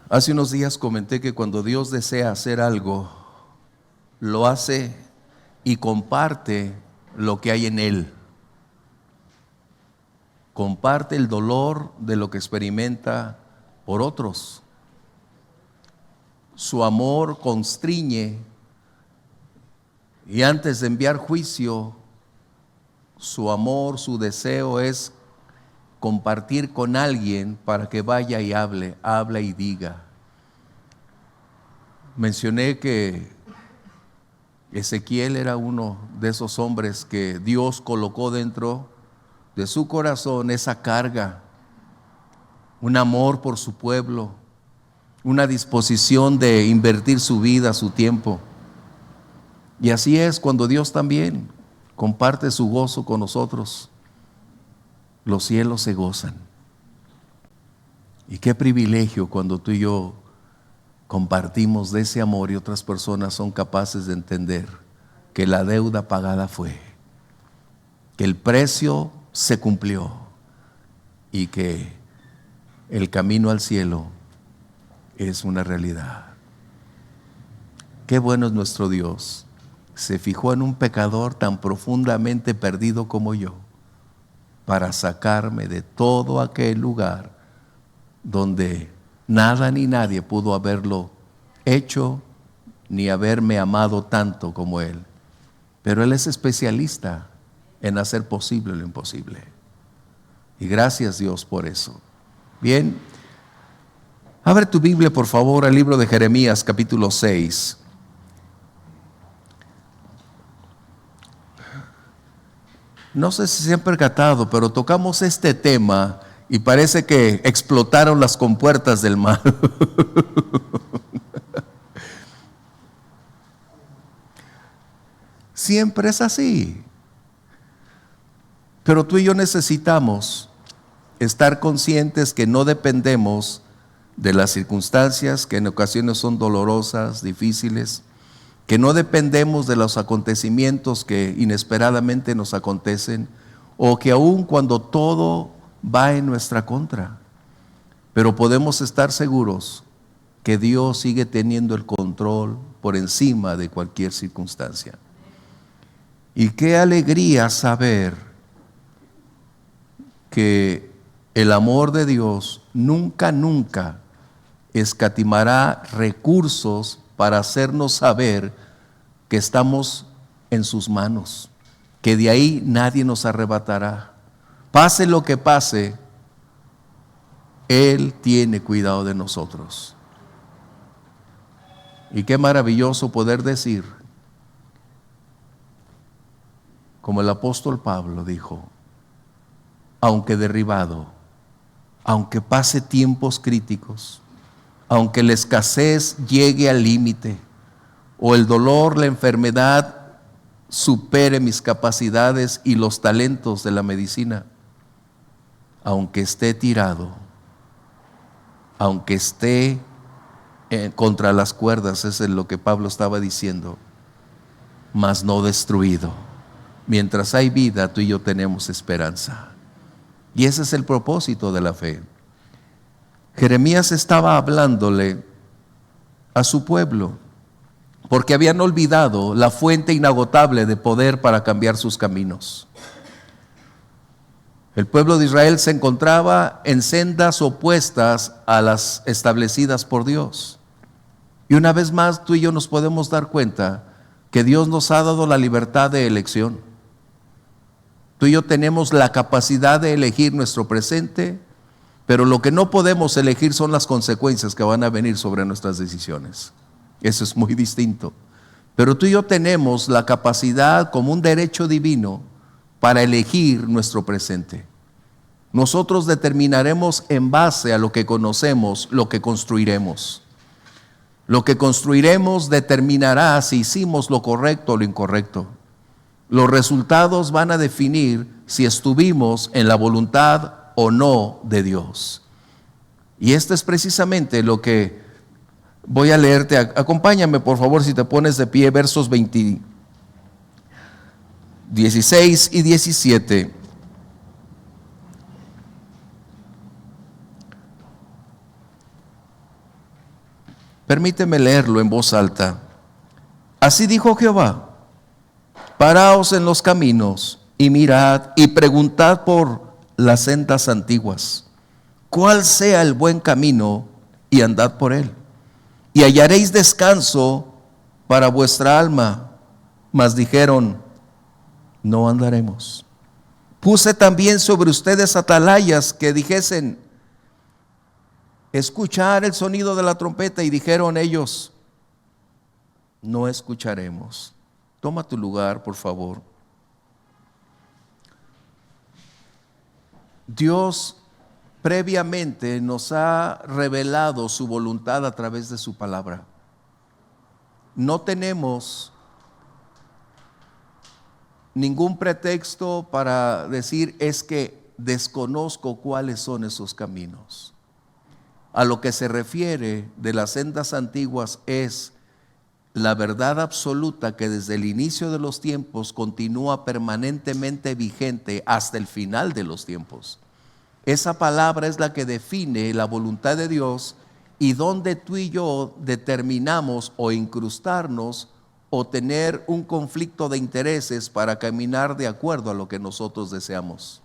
Hace unos días comenté que cuando Dios desea hacer algo, lo hace y comparte lo que hay en Él. Comparte el dolor de lo que experimenta por otros. Su amor constriñe y antes de enviar juicio, su amor, su deseo es compartir con alguien para que vaya y hable y diga. Mencioné que Ezequiel era uno de esos hombres que Dios colocó dentro de su corazón esa carga, un amor por su pueblo, una disposición de invertir su vida, su tiempo. Y así es cuando Dios también comparte su gozo con nosotros. Los cielos se gozan. Y qué privilegio cuando tú y yo compartimos de ese amor y otras personas son capaces de entender que la deuda pagada fue, que el precio se cumplió y que el camino al cielo es una realidad. Qué bueno es nuestro Dios. Se fijó en un pecador tan profundamente perdido como yo para sacarme de todo aquel lugar donde nada ni nadie pudo haberlo hecho ni haberme amado tanto como Él. Pero Él es especialista en hacer posible lo imposible. Y gracias Dios por eso. Bien, abre tu Biblia por favor al libro de Jeremías capítulo 6. No sé si se han percatado, pero tocamos este tema y parece que explotaron las compuertas del mar. Siempre es así. Pero tú y yo necesitamos estar conscientes que no dependemos de las circunstancias que en ocasiones son dolorosas, difíciles, que no dependemos de los acontecimientos que inesperadamente nos acontecen, o que aun cuando todo va en nuestra contra, pero podemos estar seguros que Dios sigue teniendo el control por encima de cualquier circunstancia. Y qué alegría saber que el amor de Dios nunca escatimará recursos para hacernos saber que estamos en sus manos, que de ahí nadie nos arrebatará. Pase lo que pase, Él tiene cuidado de nosotros. Y qué maravilloso poder decir, como el apóstol Pablo dijo, aunque derribado, aunque pase tiempos críticos, aunque la escasez llegue al límite, o el dolor, la enfermedad supere mis capacidades y los talentos de la medicina, aunque esté tirado, aunque esté contra las cuerdas, eso es lo que Pablo estaba diciendo, mas no destruido. Mientras hay vida, tú y yo tenemos esperanza. Y ese es el propósito de la fe. Jeremías estaba hablándole a su pueblo, porque habían olvidado la fuente inagotable de poder para cambiar sus caminos. El pueblo de Israel se encontraba en sendas opuestas a las establecidas por Dios. Y una vez más tú y yo nos podemos dar cuenta que Dios nos ha dado la libertad de elección. Tú y yo tenemos la capacidad de elegir nuestro presente, pero lo que no podemos elegir son las consecuencias que van a venir sobre nuestras decisiones. Eso es muy distinto. Pero tú y yo tenemos la capacidad como un derecho divino para elegir nuestro presente. Nosotros determinaremos en base a lo que conocemos, lo que construiremos. Lo que construiremos determinará si hicimos lo correcto o lo incorrecto. Los resultados van a definir si estuvimos en la voluntad o no de Dios. Y esto es precisamente lo que voy a leerte. Acompáñame por favor, si te pones de pie, versos 16 y 17. Permíteme leerlo en voz alta. Así dijo Jehová: paraos en los caminos y mirad y preguntad por las sendas antiguas, cuál sea el buen camino, y andad por él, y hallaréis descanso para vuestra alma. Mas dijeron: no andaremos. Puse también sobre ustedes atalayas que dijesen: escuchar el sonido de la trompeta, y dijeron ellos: no escucharemos. Toma tu lugar, por favor. Dios previamente nos ha revelado su voluntad a través de su palabra. No tenemos ningún pretexto para decir es que desconozco cuáles son esos caminos. A lo que se refiere de las sendas antiguas es la verdad absoluta que desde el inicio de los tiempos continúa permanentemente vigente hasta el final de los tiempos. Esa palabra es la que define la voluntad de Dios y donde tú y yo determinamos o incrustarnos o tener un conflicto de intereses para caminar de acuerdo a lo que nosotros deseamos.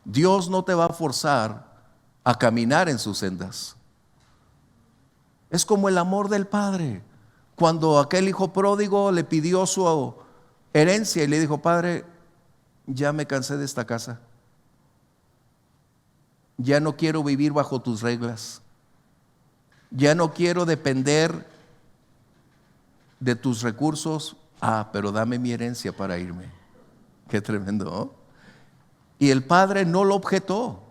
Dios no te va a forzar a caminar en sus sendas. Es como el amor del padre. Cuando aquel hijo pródigo le pidió su herencia y le dijo: padre, ya me cansé de esta casa, ya no quiero vivir bajo tus reglas, ya no quiero depender de tus recursos, pero dame mi herencia para irme. Qué tremendo, ¿no? Y el padre no lo objetó.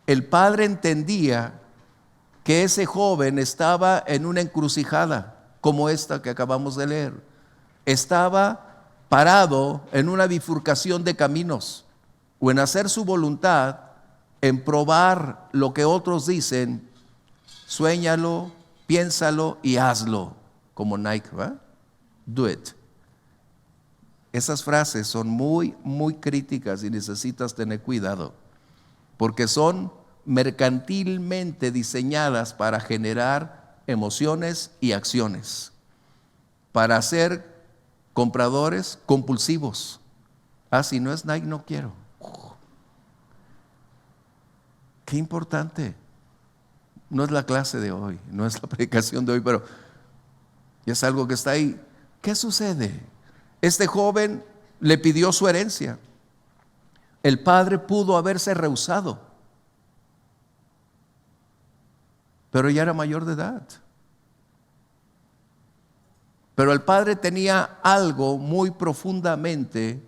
El padre entendía que ese joven estaba en una encrucijada como esta que acabamos de leer. Estaba parado en una bifurcación de caminos, o en hacer su voluntad, en probar lo que otros dicen. Suéñalo, piénsalo y hazlo, como Nike, ¿va? Do it. Esas frases son muy, muy críticas y necesitas tener cuidado, porque son mercantilmente diseñadas para generar emociones y acciones, para ser compradores compulsivos. Si no es Nike, no quiero. Qué importante. No es la clase de hoy, no es la predicación de hoy, pero es algo que está ahí. ¿Qué sucede? Este joven le pidió su herencia. El padre pudo haberse rehusado, pero ya era mayor de edad. Pero el padre tenía algo muy profundamente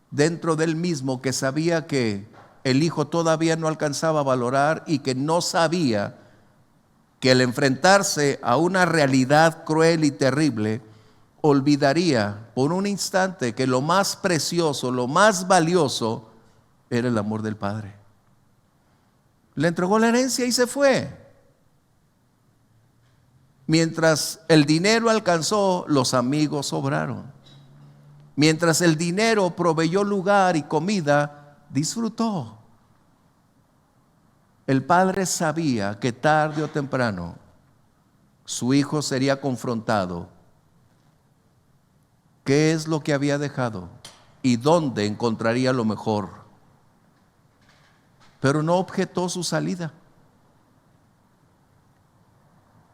dentro de él mismo, que sabía que el hijo todavía no alcanzaba a valorar, y que no sabía que al enfrentarse a una realidad cruel y terrible, olvidaría por un instante que lo más precioso, lo más valioso era el amor del padre. Le entregó la herencia y se fue. Mientras el dinero alcanzó, los amigos sobraron. Mientras el dinero proveyó lugar y comida, disfrutó. El padre sabía que tarde o temprano su hijo sería confrontado. ¿Qué es lo que había dejado? ¿Y dónde encontraría lo mejor? Pero no objetó su salida.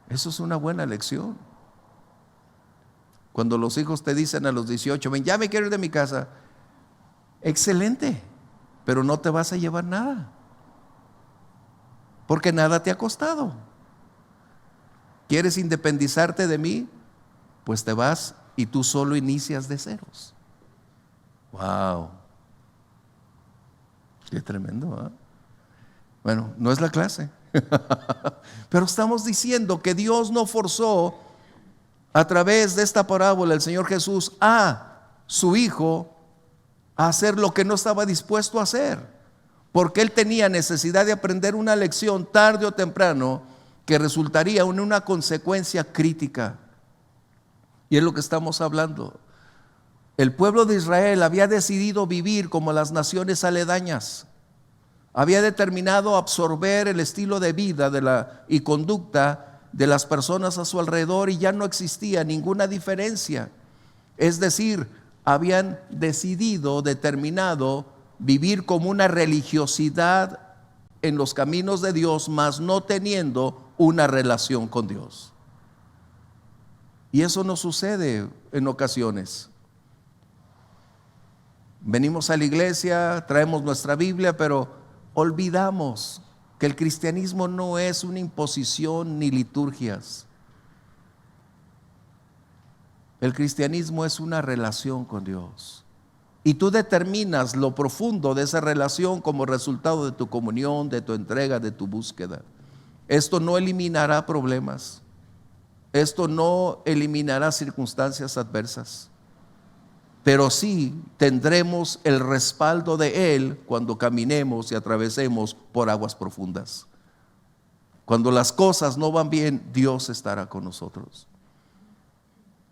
Eso es una buena lección. Cuando los hijos te dicen a los 18, ven, ya me quiero ir de mi casa. Excelente, pero no te vas a llevar nada, porque nada te ha costado. ¿Quieres independizarte de mí? Pues te vas y tú solo inicias de ceros. Wow, qué tremendo, ¿eh? Bueno, no es la clase. Pero estamos diciendo que Dios no forzó a través de esta parábola el Señor Jesús a su hijo a hacer lo que no estaba dispuesto a hacer, porque él tenía necesidad de aprender una lección tarde o temprano que resultaría en una consecuencia crítica. Y es lo que estamos hablando. El pueblo de Israel había decidido vivir como las naciones aledañas. Había determinado absorber el estilo de vida y conducta de las personas a su alrededor y ya no existía ninguna diferencia. Es decir, habían determinado vivir como una religiosidad en los caminos de Dios, mas no teniendo una relación con Dios. Y eso nos sucede en ocasiones. Venimos a la iglesia, traemos nuestra Biblia, pero olvidamos que el cristianismo no es una imposición ni liturgias. El cristianismo es una relación con Dios. Y tú determinas lo profundo de esa relación como resultado de tu comunión, de tu entrega, de tu búsqueda. Esto no eliminará problemas. Esto no eliminará circunstancias adversas. Pero sí tendremos el respaldo de Él cuando caminemos y atravesemos por aguas profundas. Cuando las cosas no van bien, Dios estará con nosotros.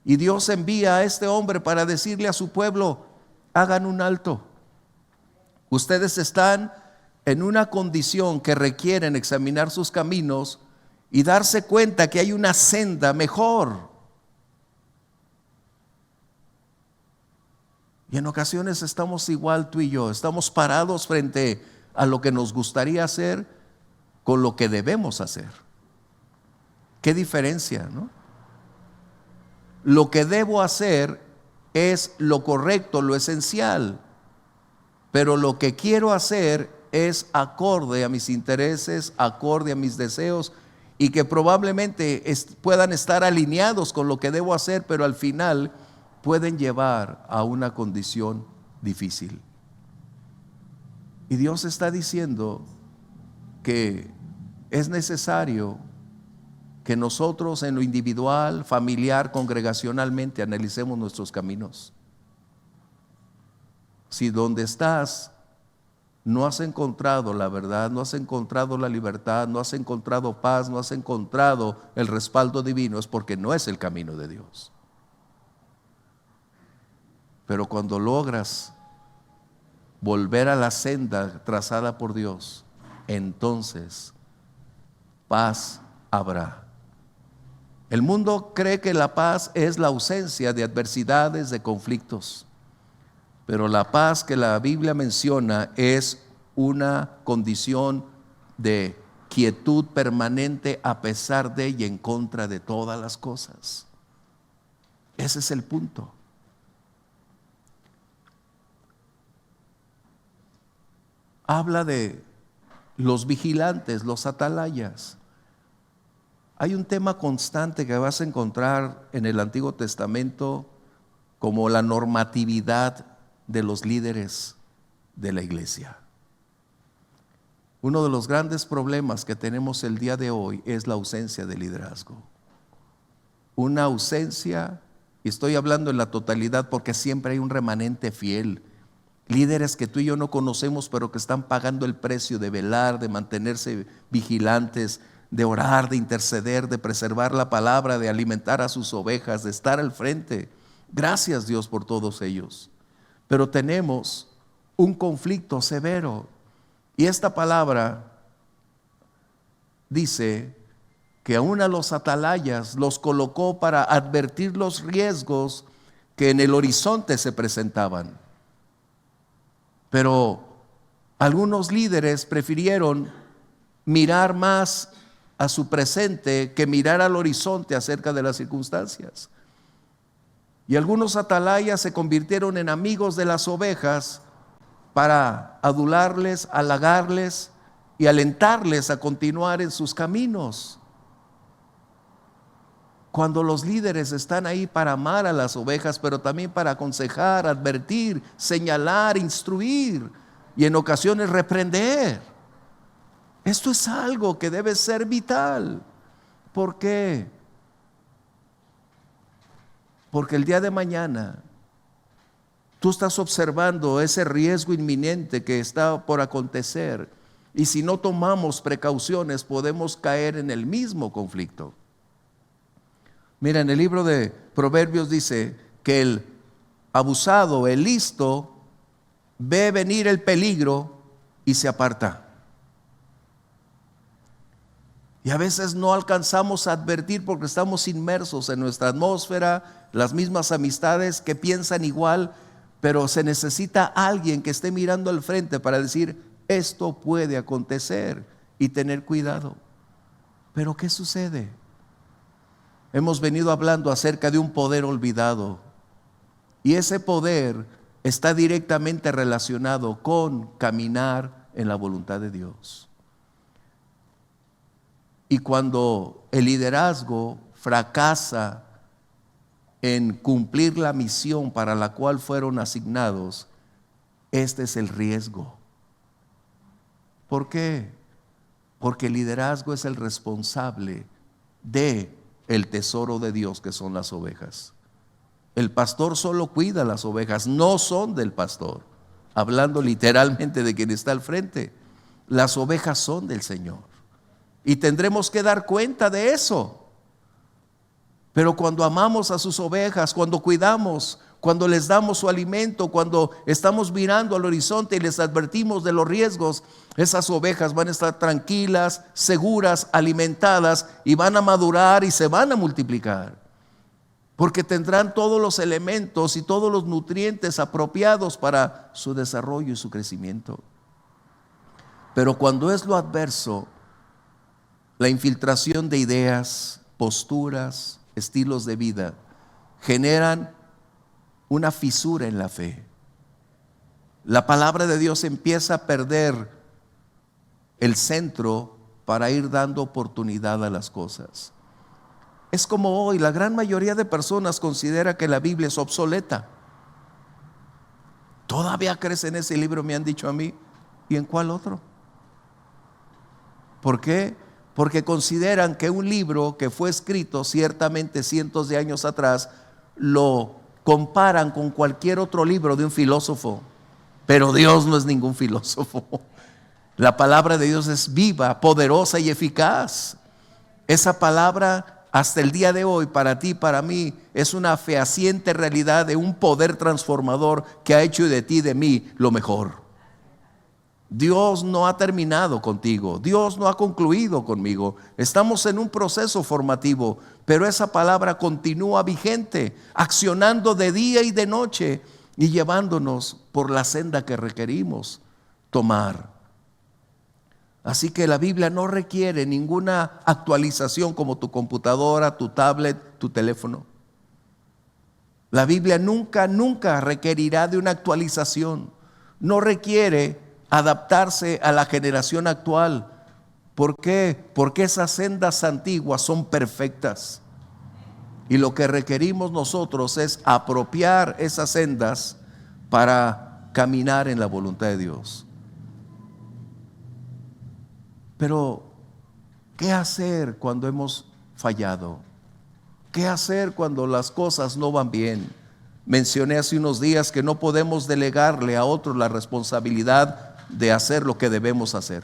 Y Dios envía a este hombre para decirle a su pueblo: hagan un alto. Ustedes están en una condición que requieren examinar sus caminos y darse cuenta que hay una senda mejor. Y en ocasiones estamos igual tú y yo, estamos parados frente a lo que nos gustaría hacer con lo que debemos hacer. ¿Qué diferencia, no? Lo que debo hacer es lo correcto, lo esencial, pero lo que quiero hacer es acorde a mis intereses, acorde a mis deseos, y que probablemente puedan estar alineados con lo que debo hacer, pero al final pueden llevar a una condición difícil. Y Dios está diciendo que es necesario que nosotros en lo individual, familiar, congregacionalmente analicemos nuestros caminos. Si donde estás no has encontrado la verdad, no has encontrado la libertad, no has encontrado paz, no has encontrado el respaldo divino, es porque no es el camino de Dios. Pero cuando logras volver a la senda trazada por Dios, entonces paz habrá. El mundo cree que la paz es la ausencia de adversidades, de conflictos. Pero la paz que la Biblia menciona es una condición de quietud permanente a pesar de y en contra de todas las cosas. Ese es el punto. Habla de los vigilantes, los atalayas. Hay un tema constante que vas a encontrar en el Antiguo Testamento como la normatividad de los líderes de la iglesia. Uno de los grandes problemas que tenemos el día de hoy es la ausencia de liderazgo. Una ausencia, y estoy hablando en la totalidad porque siempre hay un remanente fiel. Líderes que tú y yo no conocemos, pero que están pagando el precio de velar, de mantenerse vigilantes, de orar, de interceder, de preservar la palabra, de alimentar a sus ovejas, de estar al frente. Gracias, Dios, por todos ellos. Pero tenemos un conflicto severo. Y esta palabra dice que aún a los atalayas los colocó para advertir los riesgos que en el horizonte se presentaban. Pero algunos líderes prefirieron mirar más a su presente que mirar al horizonte acerca de las circunstancias. Y algunos atalayas se convirtieron en amigos de las ovejas para adularles, halagarles y alentarles a continuar en sus caminos. Cuando los líderes están ahí para amar a las ovejas, pero también para aconsejar, advertir, señalar, instruir y en ocasiones reprender. Esto es algo que debe ser vital. ¿Por qué? Porque el día de mañana tú estás observando ese riesgo inminente que está por acontecer, y si no tomamos precauciones podemos caer en el mismo conflicto. Mira, en el libro de Proverbios dice que el abusado, el listo, ve venir el peligro y se aparta. Y a veces no alcanzamos a advertir porque estamos inmersos en nuestra atmósfera, las mismas amistades que piensan igual, pero se necesita alguien que esté mirando al frente para decir, esto puede acontecer y tener cuidado. Pero ¿qué sucede? Hemos venido hablando acerca de un poder olvidado, y ese poder está directamente relacionado con caminar en la voluntad de Dios. Y cuando el liderazgo fracasa en cumplir la misión para la cual fueron asignados, este es el riesgo. ¿Por qué? Porque el liderazgo es el responsable de el tesoro de Dios, que son las ovejas. El pastor solo cuida las ovejas, no son del pastor. Hablando literalmente de quien está al frente, las ovejas son del Señor. Y tendremos que dar cuenta de eso. Pero cuando amamos a sus ovejas, cuando cuidamos, cuando les damos su alimento, cuando estamos mirando al horizonte y les advertimos de los riesgos, esas ovejas van a estar tranquilas, seguras, alimentadas, y van a madurar y se van a multiplicar. Porque tendrán todos los elementos y todos los nutrientes apropiados para su desarrollo y su crecimiento. Pero cuando es lo adverso, la infiltración de ideas, posturas, estilos de vida, generan una fisura en la fe. La palabra de Dios empieza a perder el centro para ir dando oportunidad a las cosas. Es como hoy, la gran mayoría de personas considera que la Biblia es obsoleta. Todavía crees en ese libro, me han dicho a mí. ¿Y en cuál otro? ¿Por qué? Porque consideran que un libro que fue escrito ciertamente cientos de años atrás, lo comparan con cualquier otro libro de un filósofo. Pero Dios no es ningún filósofo. La palabra de Dios es viva, poderosa y eficaz. Esa palabra hasta el día de hoy, para ti y para mí, es una fehaciente realidad de un poder transformador que ha hecho de ti y de mí lo mejor. Dios no ha terminado contigo, Dios no ha concluido conmigo. Estamos en un proceso formativo, pero esa palabra continúa vigente, accionando de día y de noche y llevándonos por la senda que requerimos tomar. Así que la Biblia no requiere ninguna actualización como tu computadora, tu tablet, tu teléfono. La Biblia nunca requerirá de una actualización. No requiere adaptarse a la generación actual. ¿Por qué? Porque esas sendas antiguas son perfectas. Y lo que requerimos nosotros es apropiar esas sendas para caminar en la voluntad de Dios. Pero, ¿qué hacer cuando hemos fallado? ¿Qué hacer cuando las cosas no van bien? Mencioné hace unos días que no podemos delegarle a otros la responsabilidad de hacer lo que debemos hacer.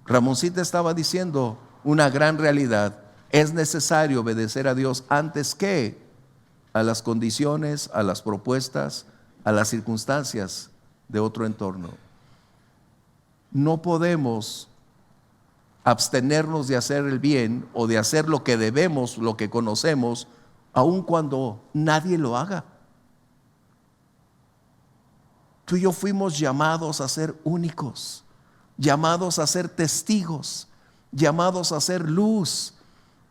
Ramoncita estaba diciendo una gran realidad. Es necesario obedecer a Dios antes que a las condiciones, a las propuestas, a las circunstancias de otro entorno. No podemos abstenernos de hacer el bien o de hacer lo que debemos, lo que conocemos, aun cuando nadie lo haga. Tú y yo fuimos llamados a ser únicos, llamados a ser testigos, llamados a ser luz,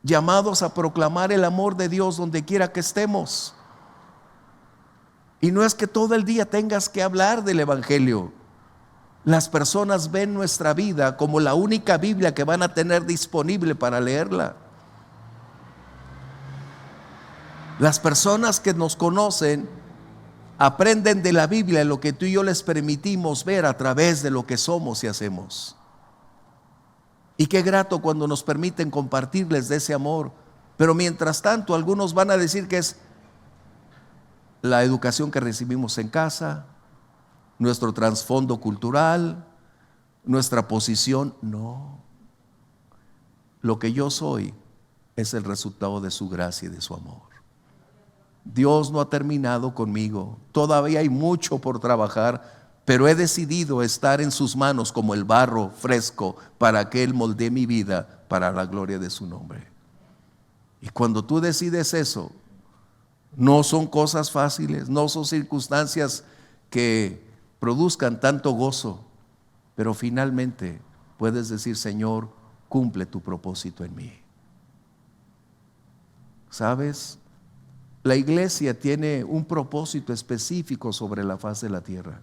llamados a proclamar el amor de Dios donde quiera que estemos. Y no es que todo el día tengas que hablar del Evangelio. Las personas ven nuestra vida como la única Biblia que van a tener disponible para leerla. Las personas que nos conocen aprenden de la Biblia lo que tú y yo les permitimos ver a través de lo que somos y hacemos. Y qué grato cuando nos permiten compartirles de ese amor. Pero mientras tanto, algunos van a decir que es la educación que recibimos en casa, nuestro trasfondo cultural, nuestra posición. No. Lo que yo soy es el resultado de su gracia y de su amor. Dios no ha terminado conmigo. Todavía hay mucho por trabajar, pero he decidido estar en sus manos como el barro fresco para que Él moldee mi vida para la gloria de su nombre. Y cuando tú decides eso, no son cosas fáciles, no son circunstancias que produzcan tanto gozo, pero finalmente puedes decir: Señor, cumple tu propósito en mí. ¿Sabes? La iglesia tiene un propósito específico sobre la faz de la tierra.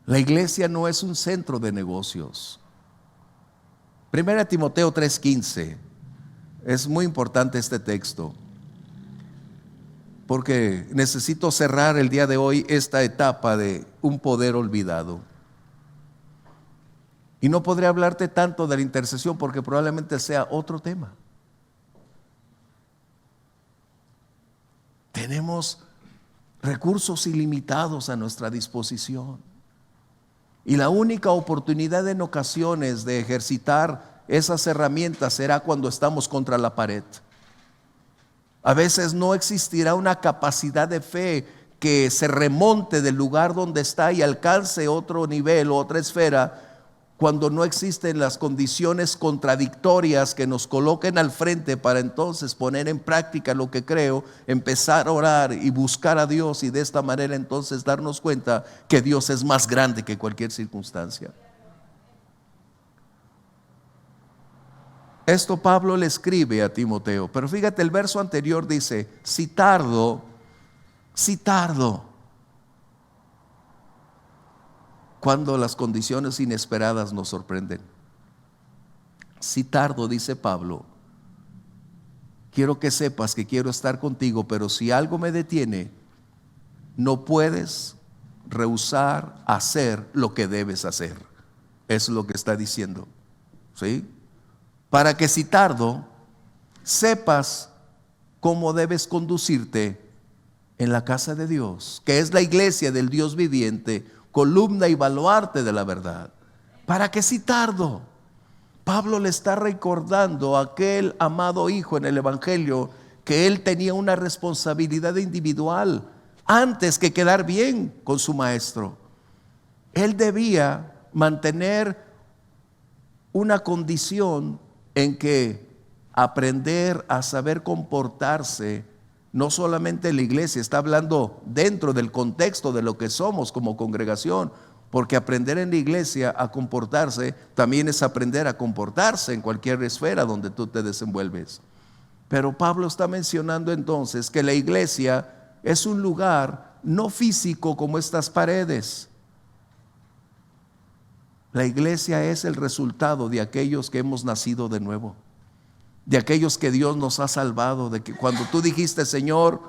La iglesia no es un centro de negocios. 1 Timoteo 3:15. Es muy importante este texto, porque necesito cerrar el día de hoy esta etapa de un poder olvidado. Y no podré hablarte tanto de la intercesión porque probablemente sea otro tema. Tenemos recursos ilimitados a nuestra disposición. Y la única oportunidad en ocasiones de ejercitar esas herramientas será cuando estamos contra la pared. A veces no existirá una capacidad de fe que se remonte del lugar donde está y alcance otro nivel o otra esfera, cuando no existen las condiciones contradictorias que nos coloquen al frente para entonces poner en práctica lo que creo, empezar a orar y buscar a Dios, y de esta manera entonces darnos cuenta que Dios es más grande que cualquier circunstancia. Esto Pablo le escribe a Timoteo, pero fíjate, el verso anterior dice: si tardo, cuando las condiciones inesperadas nos sorprenden. Si tardo, dice Pablo, quiero que sepas que quiero estar contigo, pero si algo me detiene, no puedes rehusar hacer lo que debes hacer. Eso es lo que está diciendo, ¿sí? Para que si tardo, sepas cómo debes conducirte en la casa de Dios, que es la iglesia del Dios viviente, columna y baluarte de la verdad. Para que si tardo, Pablo le está recordando a aquel amado hijo en el evangelio que él tenía una responsabilidad individual antes que quedar bien con su maestro. Él debía mantener una condición en que aprender a saber comportarse, no solamente en la iglesia, está hablando dentro del contexto de lo que somos como congregación, porque aprender en la iglesia a comportarse también es aprender a comportarse en cualquier esfera donde tú te desenvuelves. Pero Pablo está mencionando entonces que la iglesia es un lugar no físico como estas paredes. La iglesia es el resultado de aquellos que hemos nacido de nuevo, de aquellos que Dios nos ha salvado, de que cuando tú dijiste: Señor,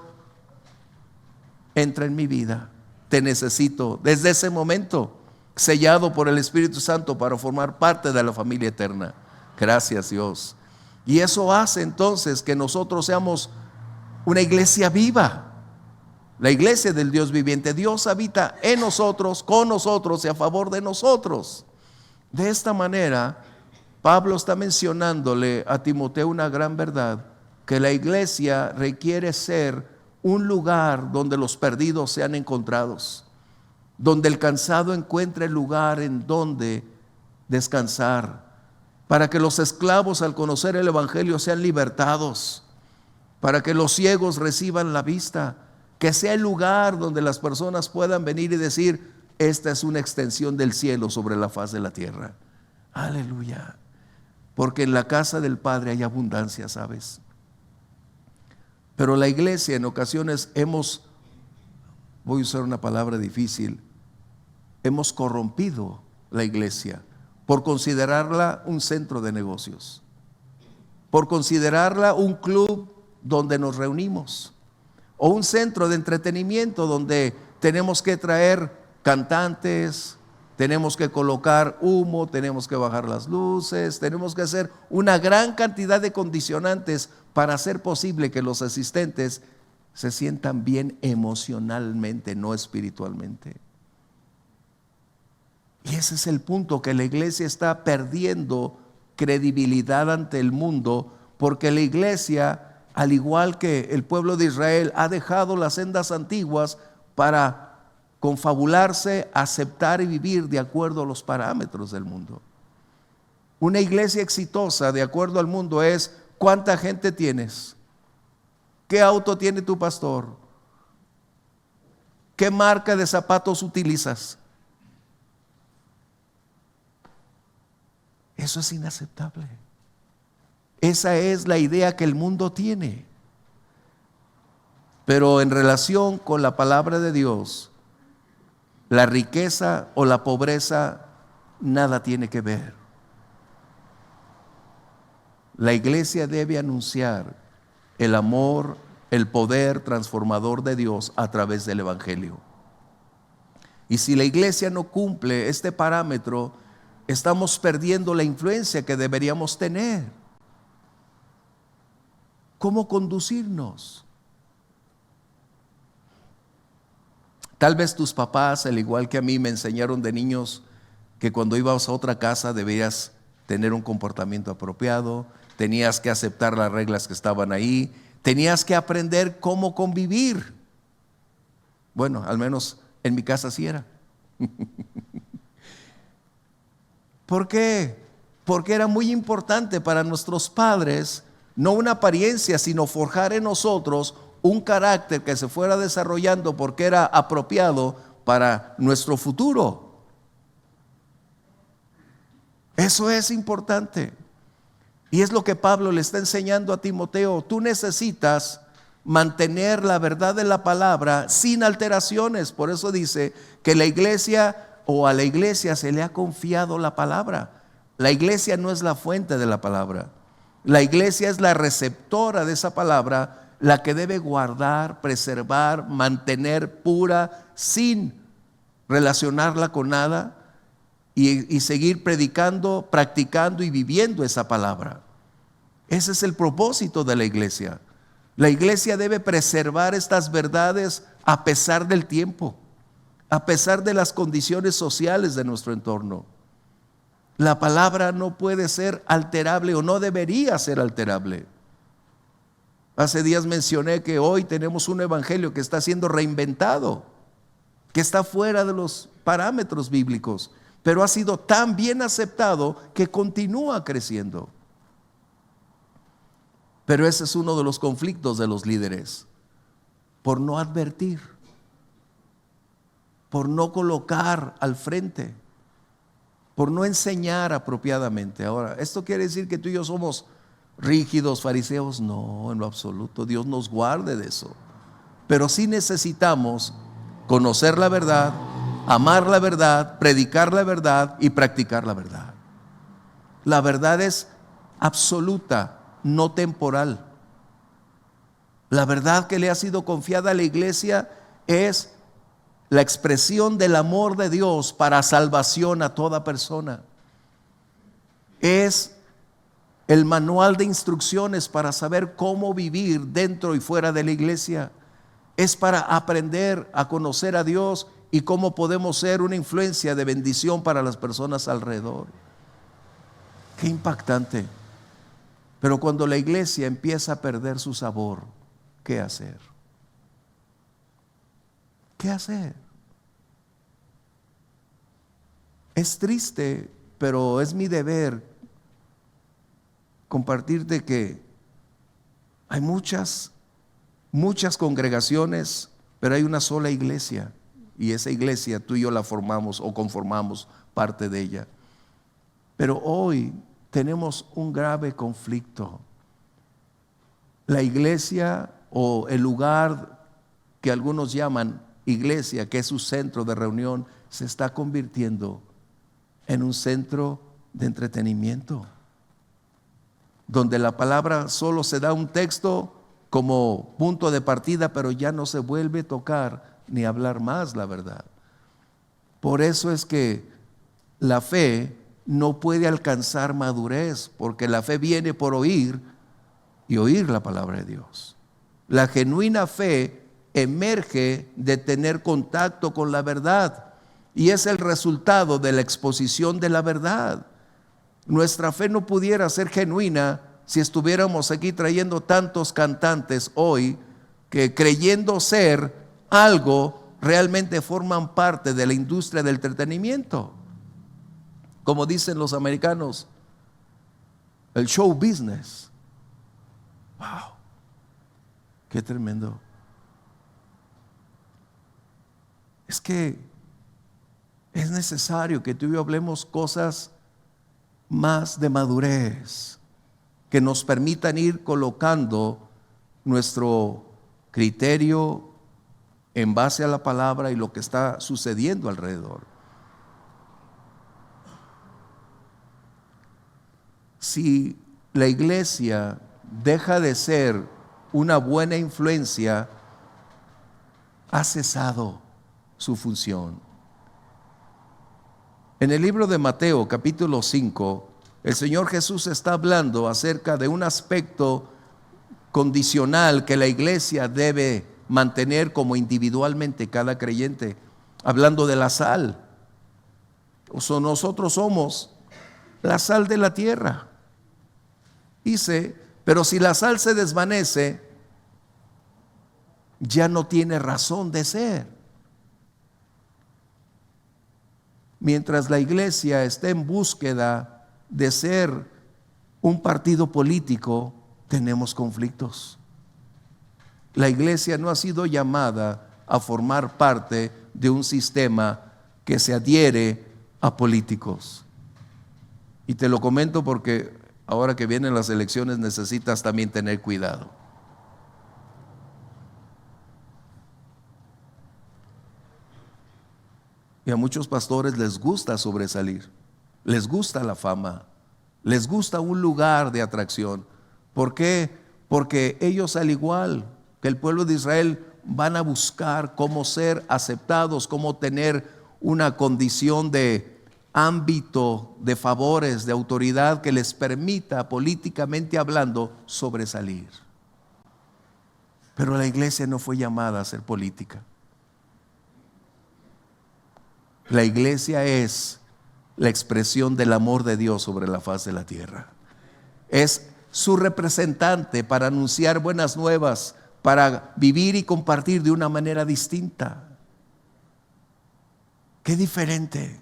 entra en mi vida, te necesito, desde ese momento sellado por el Espíritu Santo para formar parte de la familia eterna. Gracias, Dios. Y eso hace entonces que nosotros seamos una iglesia viva, la iglesia del Dios viviente. Dios habita en nosotros, con nosotros y a favor de nosotros. De esta manera, Pablo está mencionándole a Timoteo una gran verdad, que la iglesia requiere ser un lugar donde los perdidos sean encontrados, donde el cansado encuentre lugar en donde descansar, para que los esclavos al conocer el evangelio sean libertados, para que los ciegos reciban la vista, que sea el lugar donde las personas puedan venir y decir: esta es una extensión del cielo sobre la faz de la tierra. Aleluya. Porque en la casa del Padre hay abundancia, ¿sabes? Pero la iglesia en ocasiones voy a usar una palabra difícil, hemos corrompido la iglesia por considerarla un centro de negocios, por considerarla un club donde nos reunimos, o un centro de entretenimiento donde tenemos que traer cantantes, tenemos que colocar humo, tenemos que bajar las luces, tenemos que hacer una gran cantidad de condicionantes para hacer posible que los asistentes se sientan bien emocionalmente, no espiritualmente. Y ese es el punto, que la iglesia está perdiendo credibilidad ante el mundo, porque la iglesia, al igual que el pueblo de Israel, ha dejado las sendas antiguas para confabularse, aceptar y vivir de acuerdo a los parámetros del mundo. Una iglesia exitosa de acuerdo al mundo es: ¿cuánta gente tienes? ¿Qué auto tiene tu pastor? ¿Qué marca de zapatos utilizas? Eso es inaceptable. Esa es la idea que el mundo tiene. Pero en relación con la palabra de Dios, la riqueza o la pobreza nada tiene que ver. La iglesia debe anunciar el amor, el poder transformador de Dios a través del evangelio. Y si la iglesia no cumple este parámetro, estamos perdiendo la influencia que deberíamos tener. ¿Cómo conducirnos? Tal vez tus papás, al igual que a mí, me enseñaron de niños que cuando ibas a otra casa debías tener un comportamiento apropiado, tenías que aceptar las reglas que estaban ahí, tenías que aprender cómo convivir. Bueno, al menos en mi casa así era. ¿Por qué? Porque era muy importante para nuestros padres, no una apariencia, sino forjar en nosotros un carácter que se fuera desarrollando porque era apropiado para nuestro futuro. Eso es importante. Y es lo que Pablo le está enseñando a Timoteo. Tú necesitas mantener la verdad de la palabra sin alteraciones. Por eso dice que la iglesia, o a la iglesia se le ha confiado la palabra. La iglesia no es la fuente de la palabra. La iglesia es la receptora de esa palabra, la que debe guardar, preservar, mantener pura, sin relacionarla con nada, y seguir predicando, practicando y viviendo esa palabra. Ese es el propósito de la iglesia. La iglesia debe preservar estas verdades a pesar del tiempo, a pesar de las condiciones sociales de nuestro entorno. La palabra no puede ser alterable, o no debería ser alterable. Hace días mencioné que hoy tenemos un evangelio que está siendo reinventado, que está fuera de los parámetros bíblicos, pero ha sido tan bien aceptado que continúa creciendo. Pero ese es uno de los conflictos de los líderes, por no advertir, por no colocar al frente, por no enseñar apropiadamente. Ahora, ¿esto quiere decir que tú y yo somos rígidos, fariseos? No, en lo absoluto. Dios nos guarde de eso. Pero sí necesitamos conocer la verdad, amar la verdad, predicar la verdad y practicar la verdad. La verdad es absoluta, no temporal. La verdad que le ha sido confiada a la iglesia es la expresión del amor de Dios para salvación a toda persona. Es el manual de instrucciones para saber cómo vivir dentro y fuera de la iglesia. Es para aprender a conocer a Dios y cómo podemos ser una influencia de bendición para las personas alrededor. Qué impactante. Pero cuando la iglesia empieza a perder su sabor, ¿qué hacer? ¿Qué hacer? Es triste, pero es mi deber compartirte que hay muchas congregaciones, pero hay una sola iglesia, y esa iglesia tú y yo la formamos o conformamos parte de ella. Pero hoy tenemos un grave conflicto. La iglesia, o el lugar que algunos llaman iglesia, que es su centro de reunión, se está convirtiendo en un centro de entretenimiento, donde la palabra solo se da un texto como punto de partida, pero ya no se vuelve a tocar ni a hablar más la verdad. Por eso es que la fe no puede alcanzar madurez, porque la fe viene por oír, y oír la palabra de Dios. La genuina fe emerge de tener contacto con la verdad, y es el resultado de la exposición de la verdad. Nuestra fe no pudiera ser genuina si estuviéramos aquí trayendo tantos cantantes hoy que, creyendo ser algo, realmente forman parte de la industria del entretenimiento. Como dicen los americanos, el show business. ¡Wow! ¡Qué tremendo! Es que es necesario que tú y yo hablemos cosas más de madurez, que nos permitan ir colocando nuestro criterio en base a la palabra y lo que está sucediendo alrededor. Si la iglesia deja de ser una buena influencia, ha cesado su función. En el libro de Mateo, capítulo 5, el Señor Jesús está hablando acerca de un aspecto condicional que la iglesia debe mantener como individualmente cada creyente, hablando de la sal. Nosotros somos la sal de la tierra. Dice, pero si la sal se desvanece, ya no tiene razón de ser. Mientras la iglesia esté en búsqueda de ser un partido político, tenemos conflictos. La iglesia no ha sido llamada a formar parte de un sistema que se adhiere a políticos. Y te lo comento porque ahora que vienen las elecciones necesitas también tener cuidado. Y a muchos pastores les gusta sobresalir, les gusta la fama, les gusta un lugar de atracción. ¿Por qué? Porque ellos, al igual que el pueblo de Israel, van a buscar cómo ser aceptados, cómo tener una condición de ámbito de favores, de autoridad que les permita, políticamente hablando, sobresalir. Pero la iglesia no fue llamada a ser política. La iglesia es la expresión del amor de Dios sobre la faz de la tierra. Es su representante para anunciar buenas nuevas, para vivir y compartir de una manera distinta. Qué diferente.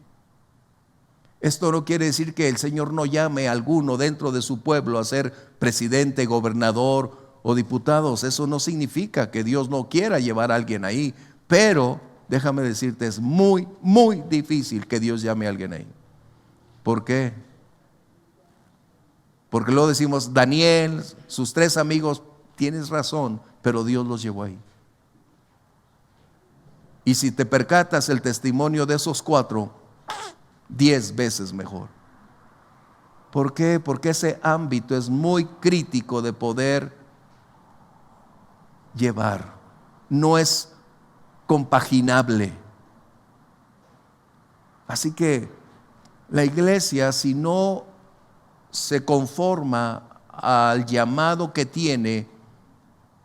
Esto no quiere decir que el Señor no llame a alguno dentro de su pueblo a ser presidente, gobernador o diputados. Eso no significa que Dios no quiera llevar a alguien ahí, pero déjame decirte, es muy, muy difícil que Dios llame a alguien ahí. ¿Por qué? Porque luego decimos, Daniel, sus 3 amigos, tienes razón, pero Dios los llevó ahí. Y si te percatas el testimonio de esos 4, 10 veces mejor. ¿Por qué? Porque ese ámbito es muy crítico de poder llevar. No es compaginable. Así que la iglesia, si no se conforma al llamado que tiene,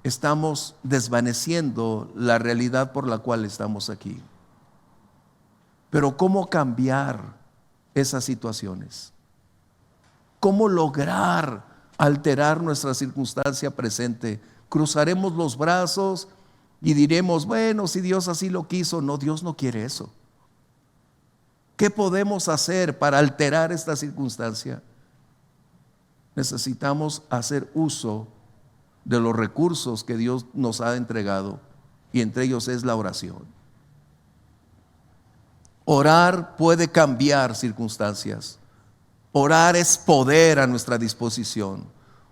estamos desvaneciendo la realidad por la cual estamos aquí. Pero ¿cómo cambiar esas situaciones? ¿Cómo lograr alterar nuestra circunstancia presente? ¿Cruzaremos los brazos y diremos, bueno, si Dios así lo quiso? No, Dios no quiere eso. ¿Qué podemos hacer para alterar esta circunstancia? Necesitamos hacer uso de los recursos que Dios nos ha entregado, y entre ellos es la oración. Orar puede cambiar circunstancias. Orar es poder a nuestra disposición.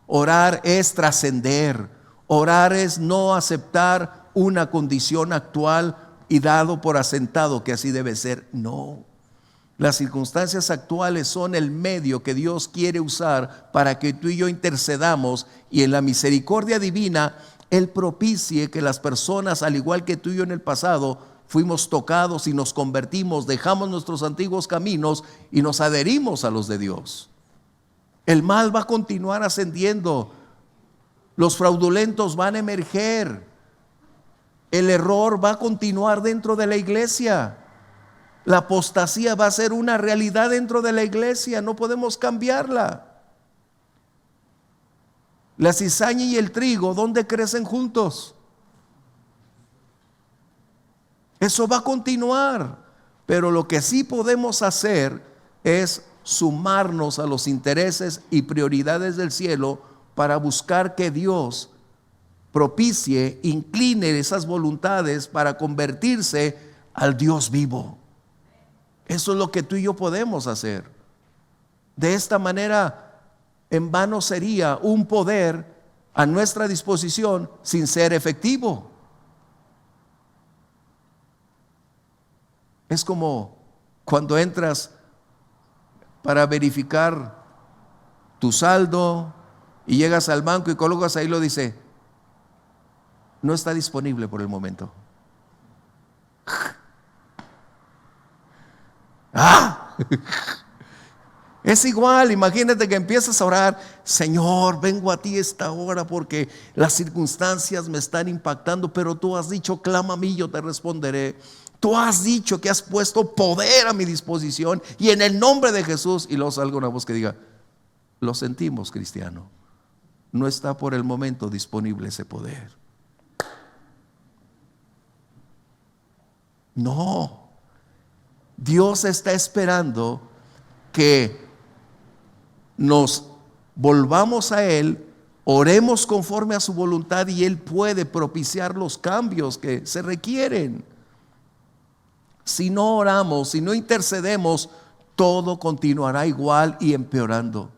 Orar es trascender. Orar es no aceptar una condición actual y dado por asentado que así debe ser. No. Las circunstancias actuales son el medio que Dios quiere usar para que tú y yo intercedamos, y en la misericordia divina Él propicie que las personas, al igual que tú y yo en el pasado, fuimos tocados y nos convertimos, dejamos nuestros antiguos caminos y nos adherimos a los de Dios. El mal va a continuar ascendiendo, los fraudulentos van a emerger, el error va a continuar dentro de la iglesia. La apostasía va a ser una realidad dentro de la iglesia, no podemos cambiarla. La cizaña y el trigo, ¿dónde crecen juntos? Eso va a continuar. Pero lo que sí podemos hacer es sumarnos a los intereses y prioridades del cielo para buscar que Dios propicie, incline esas voluntades para convertirse al Dios vivo. Eso es lo que tú y yo podemos hacer. De esta manera, en vano sería un poder a nuestra disposición sin ser efectivo. Es como cuando entras para verificar tu saldo y llegas al banco y colocas ahí, lo dice, no está disponible por el momento. Es igual, imagínate que empiezas a orar, Señor, vengo a ti esta hora porque las circunstancias me están impactando, pero tú has dicho, clama a mí, yo te responderé. Tú has dicho que has puesto poder a mi disposición y en el nombre de Jesús. Y luego salga una voz que diga, lo sentimos, cristiano, no está por el momento disponible ese poder. No, Dios está esperando que nos volvamos a Él, oremos conforme a su voluntad y Él puede propiciar los cambios que se requieren. Si no oramos, si no intercedemos, todo continuará igual y empeorando.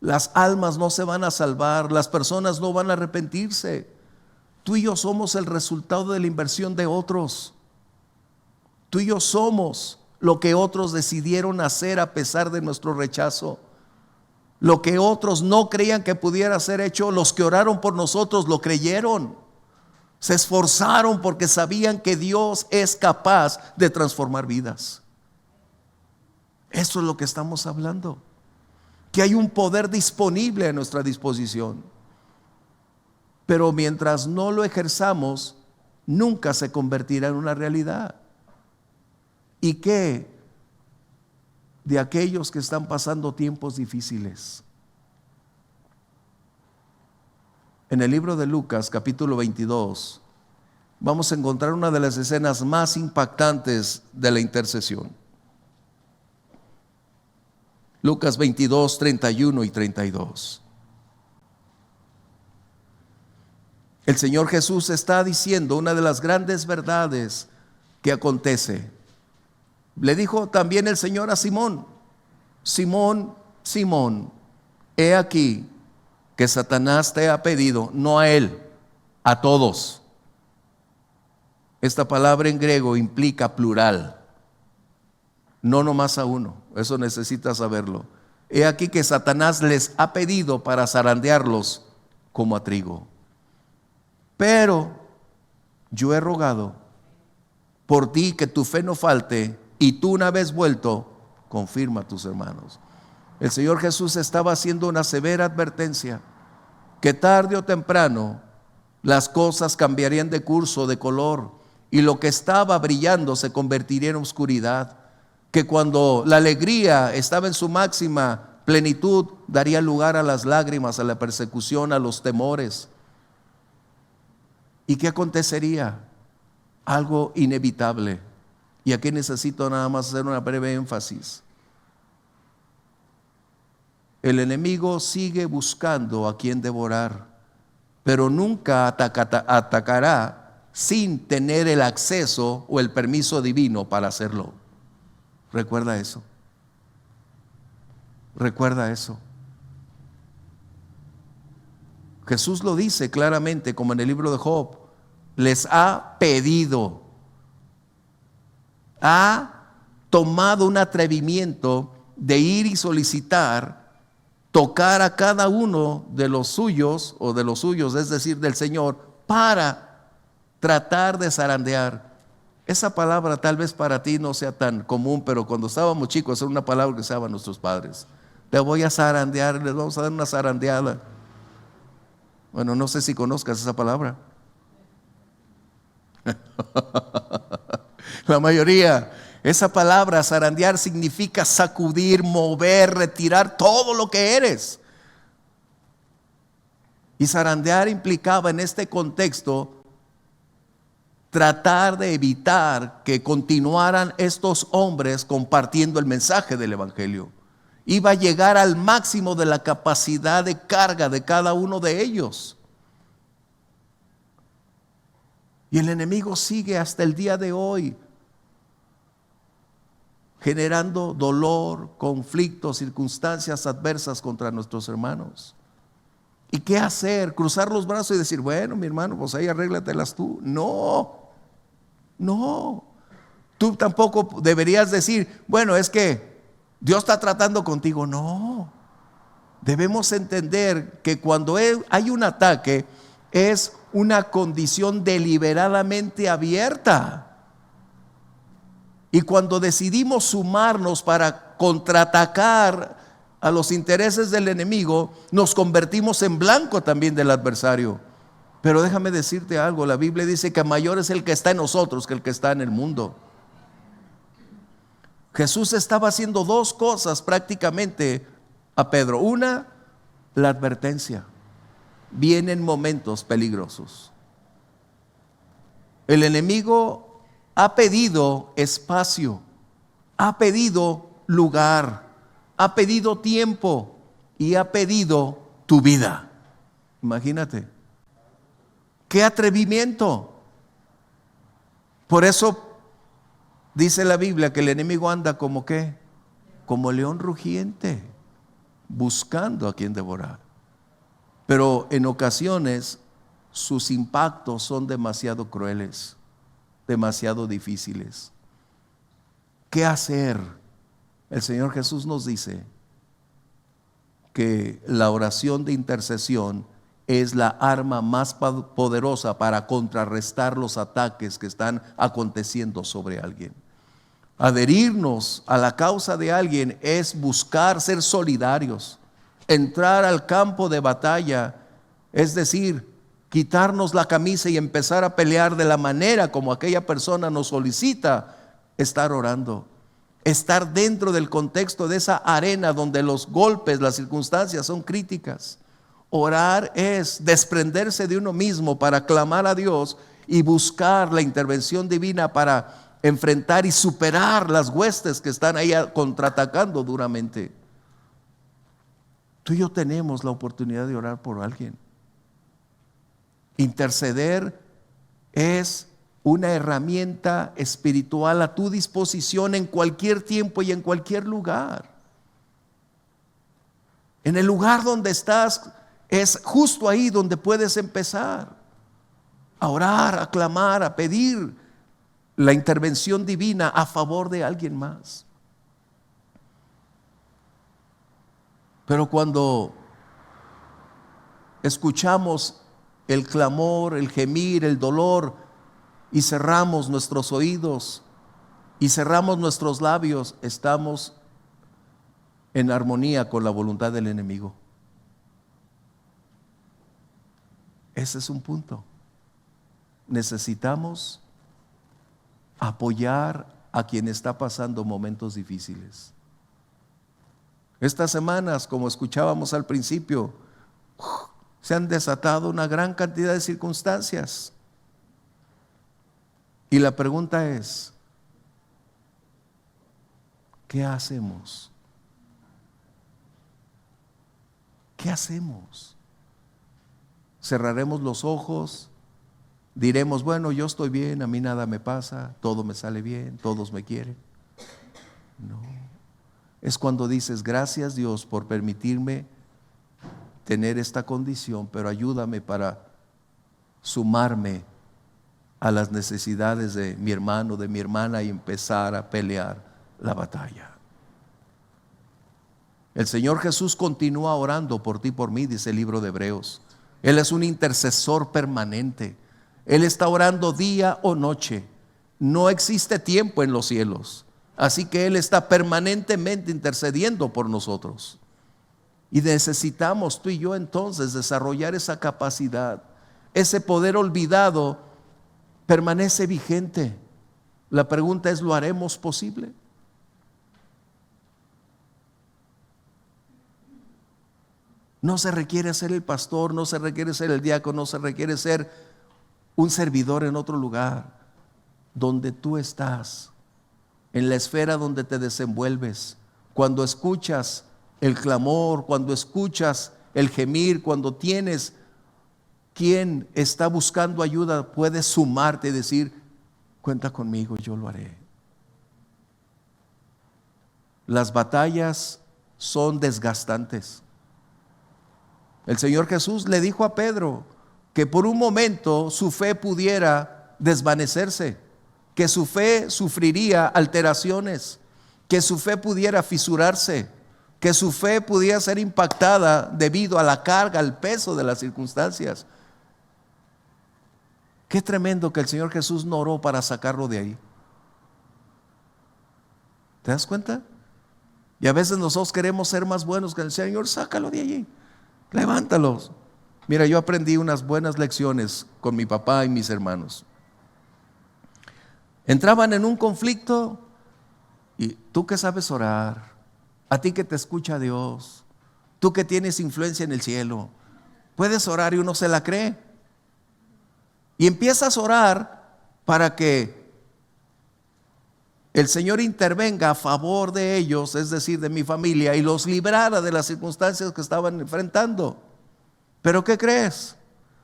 Las almas no se van a salvar, las personas no van a arrepentirse. Tú y yo somos el resultado de la inversión de otros. Tú y yo somos lo que otros decidieron hacer a pesar de nuestro rechazo. Lo que otros no creían que pudiera ser hecho, los que oraron por nosotros lo creyeron. Se esforzaron porque sabían que Dios es capaz de transformar vidas. Eso es lo que estamos hablando. Que hay un poder disponible a nuestra disposición. Pero mientras no lo ejerzamos, nunca se convertirá en una realidad. ¿Y qué de aquellos que están pasando tiempos difíciles? En el libro de Lucas, capítulo 22, vamos a encontrar una de las escenas más impactantes de la intercesión. Lucas 22, 31 y 32. El Señor Jesús está diciendo una de las grandes verdades que acontece. Le dijo también el Señor a Simón: Simón, Simón, he aquí que Satanás te ha pedido, no a él, a todos. Esta palabra en griego implica plural, no nomás a uno. Eso necesitas saberlo. He aquí que Satanás les ha pedido para zarandearlos como a trigo. Pero yo he rogado por ti que tu fe no falte, y tú, una vez vuelto, confirma a tus hermanos. El Señor Jesús estaba haciendo una severa advertencia, que tarde o temprano las cosas cambiarían de curso, de color, y lo que estaba brillando se convertiría en oscuridad, que cuando la alegría estaba en su máxima plenitud, daría lugar a las lágrimas, a la persecución, a los temores. ¿Y qué acontecería? Algo inevitable. Y aquí necesito nada más hacer una breve énfasis. El enemigo sigue buscando a quien devorar, pero nunca atacará sin tener el acceso o el permiso divino para hacerlo. Recuerda eso. Recuerda eso. Jesús lo dice claramente, como en el libro de Job: les ha pedido, ha tomado un atrevimiento de ir y solicitar tocar a cada uno de los suyos, o de los suyos, es decir, del Señor, para tratar de zarandear. Esa palabra tal vez para ti no sea tan común, pero cuando estábamos chicos era una palabra que usaban nuestros padres. Te voy a zarandear, les vamos a dar una zarandeada. Bueno, no sé si conozcas esa palabra. La mayoría. Esa palabra zarandear significa sacudir, mover, retirar todo lo que eres. Y zarandear implicaba en este contexto tratar de evitar que continuaran estos hombres compartiendo el mensaje del evangelio. Iba a llegar al máximo de la capacidad de carga de cada uno de ellos. Y el enemigo sigue hasta el día de hoy generando dolor, conflictos, circunstancias adversas contra nuestros hermanos. ¿Y qué hacer? ¿Cruzar los brazos y decir, bueno, mi hermano, pues ahí arréglatelas tú? No. Tú tampoco deberías decir, bueno, es que Dios está tratando contigo. No. Debemos entender que cuando hay un ataque, es una condición deliberadamente abierta. Y cuando decidimos sumarnos para contraatacar a los intereses del enemigo, nos convertimos en blanco también del adversario. Pero déjame decirte algo, la Biblia dice que mayor es el que está en nosotros que el que está en el mundo. Jesús estaba haciendo dos cosas prácticamente a Pedro. Una, la advertencia. Vienen momentos peligrosos. El enemigo ha pedido espacio, ha pedido lugar, ha pedido tiempo y ha pedido tu vida. Imagínate. ¡Qué atrevimiento! Por eso dice la Biblia que el enemigo anda como ¿qué? Como león rugiente, buscando a quien devorar. Pero en ocasiones sus impactos son demasiado crueles, demasiado difíciles. ¿Qué hacer? El Señor Jesús nos dice que la oración de intercesión es la arma más poderosa para contrarrestar los ataques que están aconteciendo sobre alguien. Adherirnos a la causa de alguien es buscar ser solidarios, entrar al campo de batalla, es decir, quitarnos la camisa y empezar a pelear de la manera como aquella persona nos solicita, estar orando, estar dentro del contexto de esa arena donde los golpes, las circunstancias son críticas. Orar es desprenderse de uno mismo para clamar a Dios y buscar la intervención divina para enfrentar y superar las huestes que están ahí contraatacando duramente. Tú y yo tenemos la oportunidad de orar por alguien. Interceder es una herramienta espiritual a tu disposición en cualquier tiempo y en cualquier lugar. En el lugar donde estás, es justo ahí donde puedes empezar a orar, a clamar, a pedir la intervención divina a favor de alguien más. Pero cuando escuchamos el clamor, el gemir, el dolor y cerramos nuestros oídos y cerramos nuestros labios, estamos en armonía con la voluntad del enemigo. Ese es un punto. Necesitamos apoyar a quien está pasando momentos difíciles. Estas semanas, como escuchábamos al principio, se han desatado una gran cantidad de circunstancias. Y la pregunta es, ¿qué hacemos? ¿Qué hacemos? Cerraremos los ojos, diremos, bueno, yo estoy bien, a mí nada me pasa, todo me sale bien, todos me quieren. No, es cuando dices, gracias Dios por permitirme tener esta condición, pero ayúdame para sumarme a las necesidades de mi hermano, de mi hermana y empezar a pelear la batalla. El Señor Jesús continúa orando por ti y por mí, dice el libro de Hebreos. Él es un intercesor permanente. Él está orando día o noche. No existe tiempo en los cielos. Así que Él está permanentemente intercediendo por nosotros. Y necesitamos tú y yo entonces desarrollar esa capacidad. Ese poder olvidado permanece vigente. La pregunta es, ¿lo haremos posible? No se requiere ser el pastor, no se requiere ser el diácono, no se requiere ser un servidor en otro lugar. donde tú estás, en la esfera donde te desenvuelves, cuando escuchas el clamor, cuando escuchas el gemir, cuando tienes quien está buscando ayuda, puedes sumarte y decir: cuenta conmigo, yo lo haré. Las batallas son desgastantes. El Señor Jesús le dijo a Pedro que por un momento su fe pudiera desvanecerse, que su fe sufriría alteraciones, que su fe pudiera fisurarse, que su fe pudiera ser impactada debido a la carga, al peso de las circunstancias. Qué tremendo que el Señor Jesús no oró para sacarlo de ahí. ¿Te das cuenta? Y a veces nosotros queremos ser más buenos que el Señor. Sácalo de allí, levántalos. Mira, yo aprendí unas buenas lecciones con mi papá y mis hermanos. Entraban en un conflicto y tú que sabes orar, a ti que te escucha Dios, tú que tienes influencia en el cielo, puedes orar y uno se la cree. Y empiezas a orar para que el Señor intervenga a favor de ellos, es decir, de mi familia, y los librara de las circunstancias que estaban enfrentando. ¿Pero qué crees?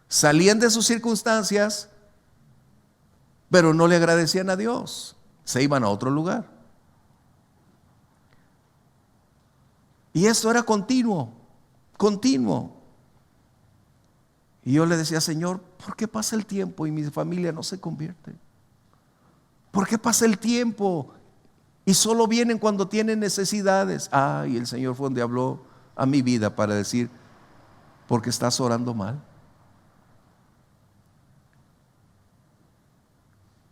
Salían de sus circunstancias, pero no le agradecían a Dios. Se iban a otro lugar. Y esto era continuo. Y yo le decía: Señor, ¿por qué pasa el tiempo y mi familia no se convierte? ¿Por qué pasa el tiempo y solo vienen cuando tienen necesidades? Y el Señor fue donde habló a mi vida para decir: porque estás orando mal.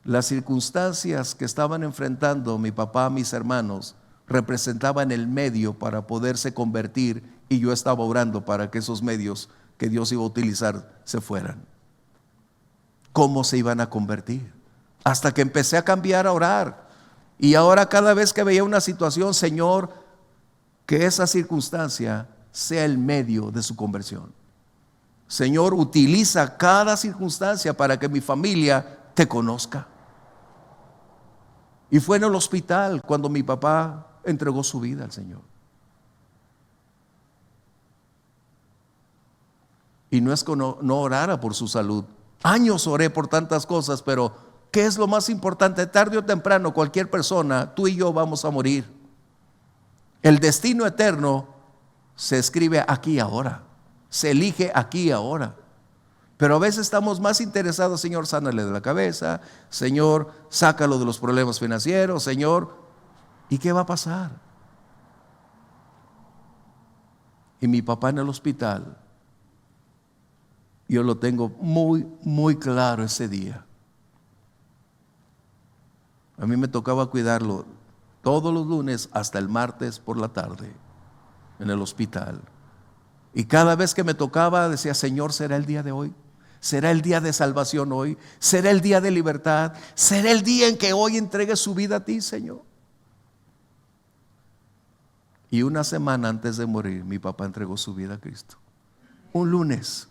Las circunstancias que estaban enfrentando mi papá, mis hermanos, representaban el medio para poderse convertir, y yo estaba orando para que esos medios que Dios iba a utilizar se fueran. ¿Cómo se iban a convertir? Hasta que empecé a cambiar, a orar. Y ahora cada vez que veía una situación: Señor, que esa circunstancia sea el medio de su conversión. Señor, utiliza cada circunstancia para que mi familia te conozca. Y fue en el hospital cuando mi papá entregó su vida al Señor. Y no es que no orara por su salud. Años oré por tantas cosas, pero ¿qué es lo más importante? Tarde o temprano cualquier persona, tú y yo, vamos a morir. El destino eterno se escribe aquí ahora, se elige aquí ahora. Pero a veces estamos más interesados: Señor, sánale de la cabeza, Señor, sácalo de los problemas financieros, Señor. ¿Y qué va a pasar? Y mi papá en el hospital, yo lo tengo muy claro ese día. A mí me tocaba cuidarlo todos los lunes hasta el martes por la tarde en el hospital. Y cada vez que me tocaba decía: Señor, ¿será el día de hoy? ¿Será el día de salvación hoy? ¿Será el día de libertad? ¿Será el día en que hoy entregue su vida a ti, Señor? Y una semana antes de morir, mi papá entregó su vida a Cristo. Un lunes.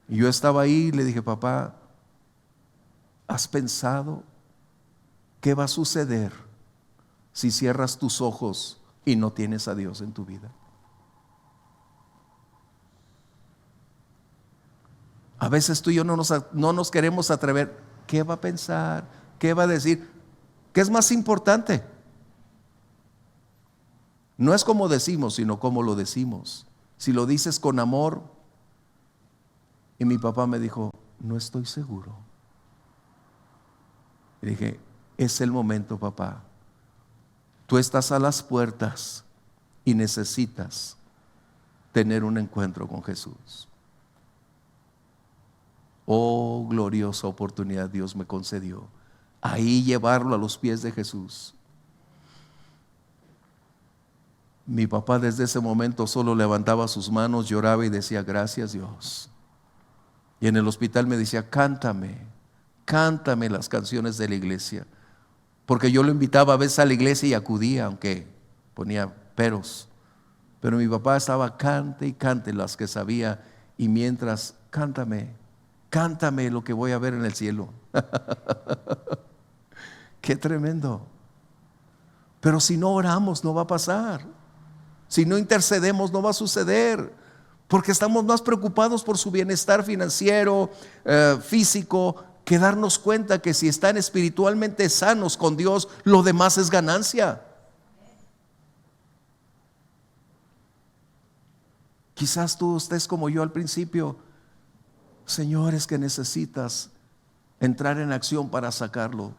Y yo estaba ahí y le dije: papá, ¿has pensado qué va a suceder si cierras tus ojos y no tienes a Dios en tu vida? A veces tú y yo no nos queremos atrever. ¿Qué va a pensar? ¿Qué va a decir? ¿Qué es más importante? No es como decimos, sino cómo lo decimos. Si lo dices con amor. Y mi papá me dijo: no estoy seguro. Y dije: es el momento, papá. Tú estás a las puertas y necesitas tener un encuentro con Jesús. Oh, gloriosa oportunidad Dios me concedió. Ahí llevarlo a los pies de Jesús. Mi papá desde ese momento solo levantaba sus manos, lloraba y decía: gracias, Dios. Y en el hospital me decía: cántame las canciones de la iglesia. Porque yo lo invitaba a veces a la iglesia y acudía, aunque ponía peros. Pero mi papá estaba cante y cante las que sabía. Y mientras: cántame cántame lo que voy a ver en el cielo. Qué tremendo. Pero si no oramos, no va a pasar. Si no intercedemos, no va a suceder. Porque estamos más preocupados por su bienestar financiero, físico, que darnos cuenta que si están espiritualmente sanos con Dios, lo demás es ganancia. Quizás tú estés como yo al principio. Señor, es que necesitas entrar en acción para sacarlo.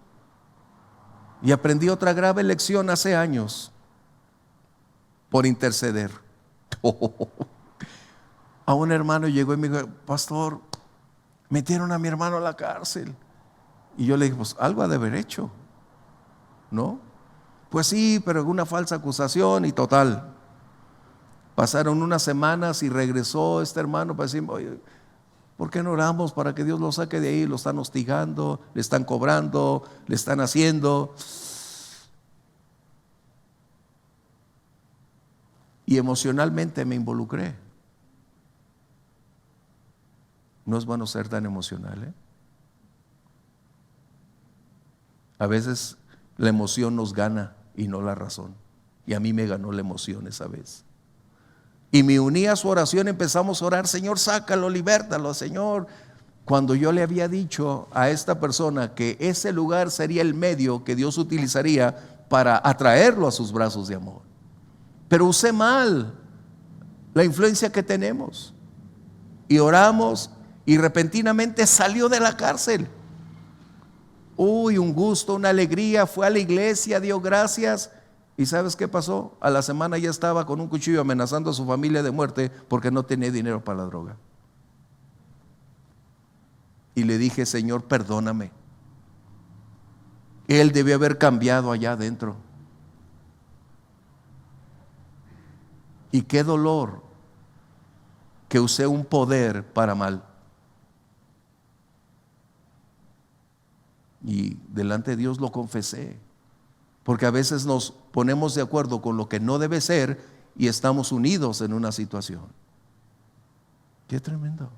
Y aprendí otra grave lección hace años por interceder. A un hermano llegó y me dijo: pastor, metieron a mi hermano a la cárcel. Y yo le dije: pues algo ha de haber hecho, ¿no? Pues sí, pero una falsa acusación. Y total, pasaron unas semanas y regresó este hermano para decirme: oye, ¿por qué no oramos para que Dios lo saque de ahí? Lo están hostigando, le están cobrando, le están haciendo. Y emocionalmente me involucré. No es bueno ser tan emocional, ¿eh? A veces la emoción nos gana y no la razón. Y a mí me ganó la emoción esa vez. Y me uní a su oración, empezamos a orar: Señor, sácalo, libértalo, Señor. Cuando yo le había dicho a esta persona que ese lugar sería el medio que Dios utilizaría para atraerlo a sus brazos de amor. Pero usé mal la influencia que tenemos. Y oramos y repentinamente salió de la cárcel. Uy, un gusto, una alegría. Fue a la iglesia, dio gracias. ¿Y sabes qué pasó? A la semana ya estaba con un cuchillo amenazando a su familia de muerte porque no tenía dinero para la droga. Y le dije: Señor, perdóname. Él debió haber cambiado allá adentro. Y qué dolor que usé un poder para mal. Y delante de Dios lo confesé. Porque a veces nos ponemos de acuerdo con lo que no debe ser y estamos unidos en una situación. Qué tremendo.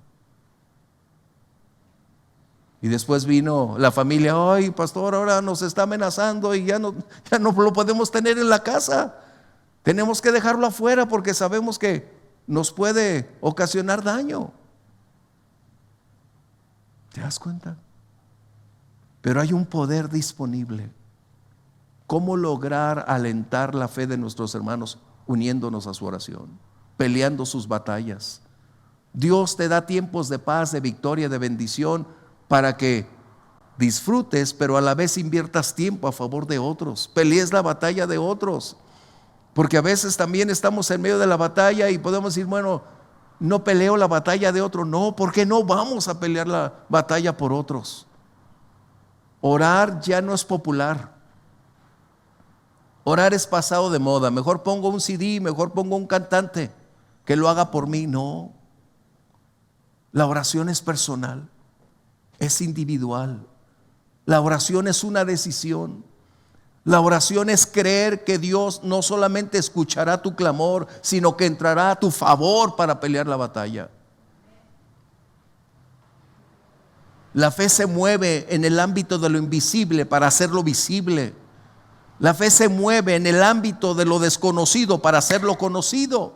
Y después vino la familia: ay, pastor, ahora nos está amenazando y ya no lo podemos tener en la casa. Tenemos que dejarlo afuera porque sabemos que nos puede ocasionar daño. ¿Te das cuenta? Pero hay un poder disponible. ¿Cómo lograr alentar la fe de nuestros hermanos? Uniéndonos a su oración, peleando sus batallas. Dios te da tiempos de paz, de victoria, de bendición, para que disfrutes, pero a la vez inviertas tiempo a favor de otros, pelees la batalla de otros. Porque a veces también estamos en medio de la batalla y podemos decir: bueno, no peleo la batalla de otro. No, ¿por qué no vamos a pelear la batalla por otros? Orar ya no es popular. Orar es pasado de moda. Mejor pongo un CD, mejor pongo un cantante que lo haga por mí. No. La oración es personal, es individual. La oración es una decisión. La oración es creer que Dios no solamente escuchará tu clamor, sino que entrará a tu favor para pelear la batalla. La fe se mueve en el ámbito de lo invisible para hacerlo visible. La fe se mueve en el ámbito de lo desconocido para hacerlo conocido.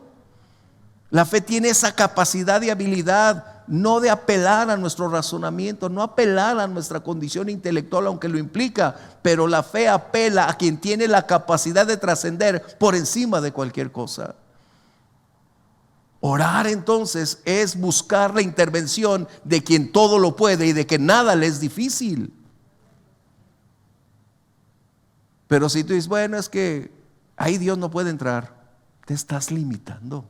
La fe tiene esa capacidad y habilidad, no de apelar a nuestro razonamiento, no apelar a nuestra condición intelectual, aunque lo implica, pero la fe apela a quien tiene la capacidad de trascender por encima de cualquier cosa. Orar entonces es buscar la intervención de quien todo lo puede y de que nada le es difícil. Pero si tú dices: bueno, es que ahí Dios no puede entrar, te estás limitando.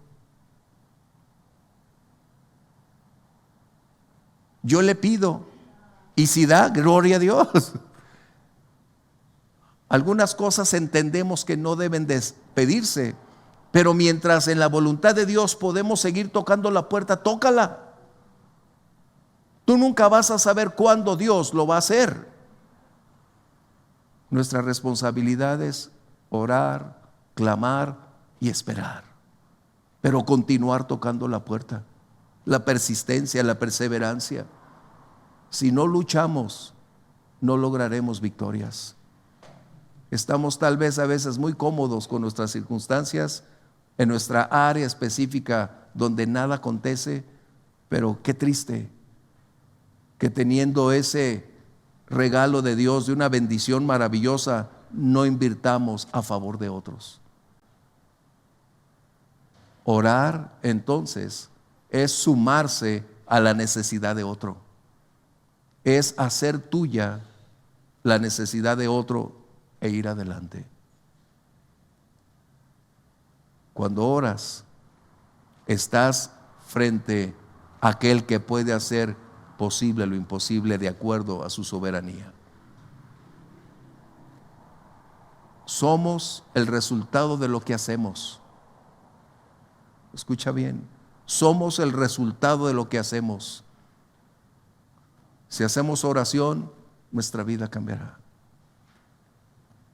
Yo le pido, y si da, gloria a Dios. Algunas cosas entendemos que no deben despedirse, pero mientras en la voluntad de Dios podemos seguir tocando la puerta, tócala. Tú nunca vas a saber cuándo Dios lo va a hacer. Nuestra responsabilidad es orar, clamar y esperar, pero continuar tocando la puerta. La persistencia, la perseverancia. Si no luchamos, no lograremos victorias. Estamos tal vez a veces muy cómodos con nuestras circunstancias, en nuestra área específica donde nada acontece, pero qué triste que teniendo ese regalo de Dios, de una bendición maravillosa, no invirtamos a favor de otros. Orar entonces es sumarse a la necesidad de otro, es hacer tuya la necesidad de otro e ir adelante. Cuando oras, estás frente a aquel que puede hacer posible lo imposible de acuerdo a su soberanía. Somos el resultado de lo que hacemos. Escucha bien, somos el resultado de lo que hacemos. Si hacemos oración, nuestra vida cambiará.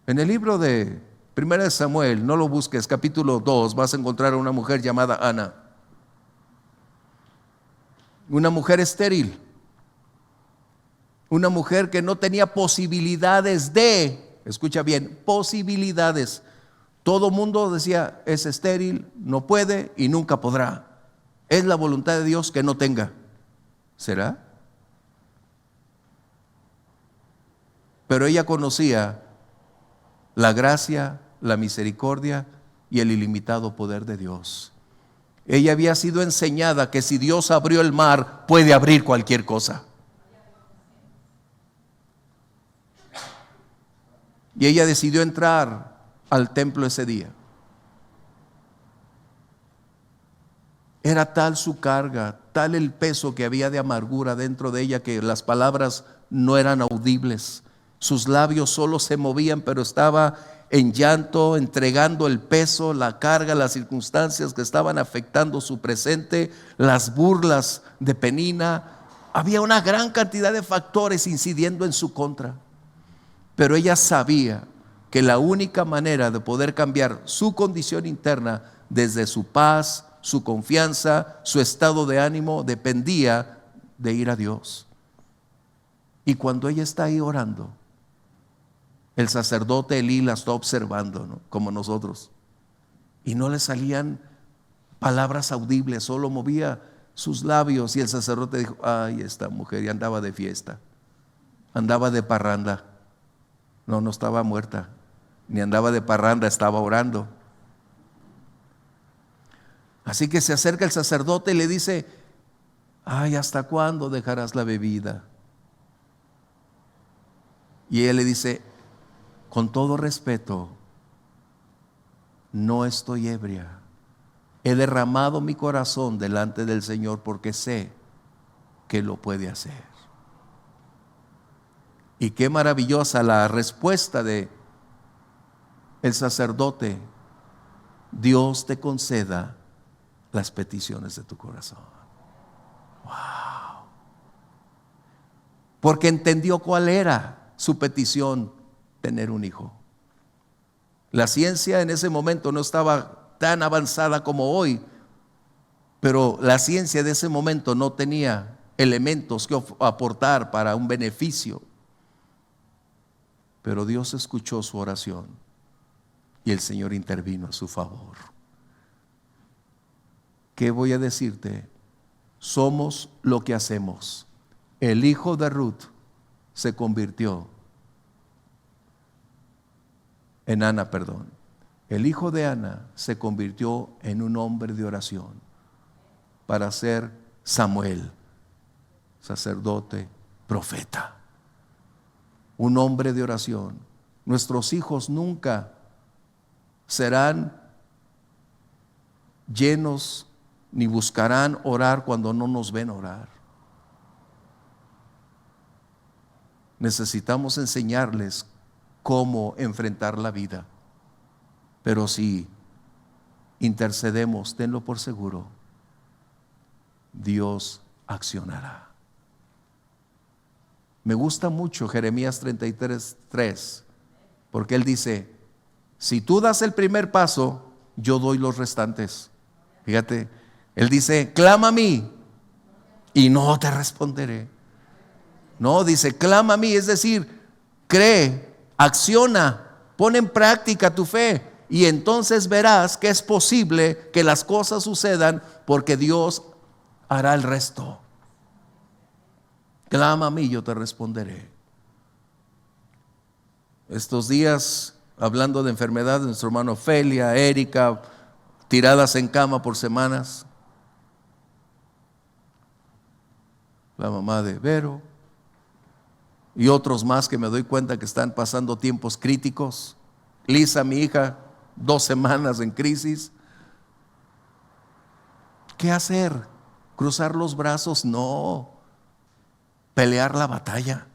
En el libro de 1 Samuel, no lo busques, capítulo 2, vas a encontrar a una mujer llamada Ana. Una mujer estéril. Una mujer que no tenía posibilidades de, escucha bien, posibilidades. Todo mundo decía, es estéril, no puede y nunca podrá. Es la voluntad de Dios que no tenga. ¿Será? Pero ella conocía la gracia, la misericordia y el ilimitado poder de Dios. Ella había sido enseñada que si Dios abrió el mar, puede abrir cualquier cosa. Y ella decidió entrar al templo ese día. Era tal su carga, tal el peso que había de amargura dentro de ella, que las palabras no eran audibles. Sus labios solo se movían, pero estaba en llanto, entregando el peso, la carga, las circunstancias que estaban afectando su presente, las burlas de Penina. Había una gran cantidad de factores incidiendo en su contra. Pero ella sabía que la única manera de poder cambiar su condición interna, desde su paz, su confianza, su estado de ánimo, dependía de ir a Dios. Y cuando ella está ahí orando, el sacerdote Elí la está observando, ¿no? Como nosotros. Y no le salían palabras audibles, solo movía sus labios. Y el sacerdote dijo, ay, esta mujer ya andaba de fiesta, andaba de parranda. No estaba muerta, ni andaba de parranda, estaba orando. Así que se acerca el sacerdote y le dice, ay, ¿hasta cuándo dejarás la bebida? Y él le dice, con todo respeto, no estoy ebria. He derramado mi corazón delante del Señor porque sé que lo puede hacer. Y qué maravillosa la respuesta de el sacerdote. Dios te conceda las peticiones de tu corazón. Wow. Porque entendió cuál era su petición, tener un hijo. La ciencia en ese momento no estaba tan avanzada como hoy, pero la ciencia de ese momento no tenía elementos que aportar para un beneficio. Pero Dios escuchó su oración y el Señor intervino a su favor. ¿Qué voy a decirte? Somos lo que hacemos. El hijo de Ruth se convirtió en Ana, perdón. El hijo de Ana se convirtió en un hombre de oración para ser Samuel, sacerdote, profeta. Un hombre de oración. Nuestros hijos nunca serán llenos ni buscarán orar cuando no nos ven orar. Necesitamos enseñarles cómo enfrentar la vida. Pero si intercedemos, tenlo por seguro, Dios accionará. Me gusta mucho Jeremías 33:3, porque él dice, si tú das el primer paso, yo doy los restantes. Fíjate, él dice, clama a mí y no te responderé. No, dice, clama a mí, es decir, cree, acciona, pon en práctica tu fe y entonces verás que es posible que las cosas sucedan porque Dios hará el resto. Clama a mí, yo te responderé. Estos días, hablando de enfermedad, nuestro hermano Felia, Erika, tiradas en cama por semanas. La mamá de Vero y otros más que me doy cuenta que están pasando tiempos críticos. Lisa, mi hija, 2 semanas en crisis. ¿Qué hacer? ¿Cruzar los brazos? No. Pelear la batalla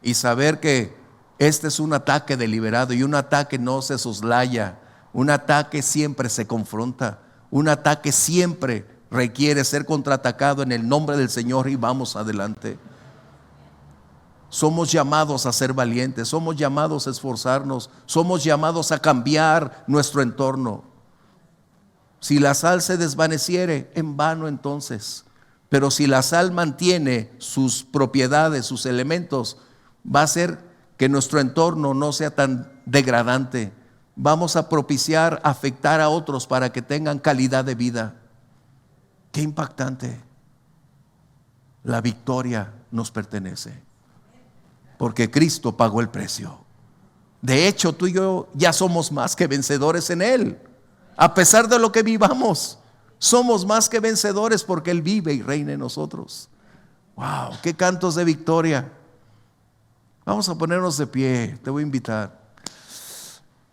y saber que este es un ataque deliberado y un ataque no se soslaya, un ataque siempre se confronta, un ataque siempre requiere ser contraatacado en el nombre del Señor y vamos adelante. Somos llamados a ser valientes, somos llamados a esforzarnos, somos llamados a cambiar nuestro entorno. Si la sal se desvaneciere, en vano entonces. Pero si la sal mantiene sus propiedades, sus elementos, va a hacer que nuestro entorno no sea tan degradante. Vamos a propiciar afectar a otros para que tengan calidad de vida. Qué impactante. La victoria nos pertenece, porque Cristo pagó el precio. De hecho, tú y yo ya somos más que vencedores en Él. A pesar de lo que vivamos, somos más que vencedores porque Él vive y reina en nosotros. Wow, qué cantos de victoria. Vamos a ponernos de pie, te voy a invitar.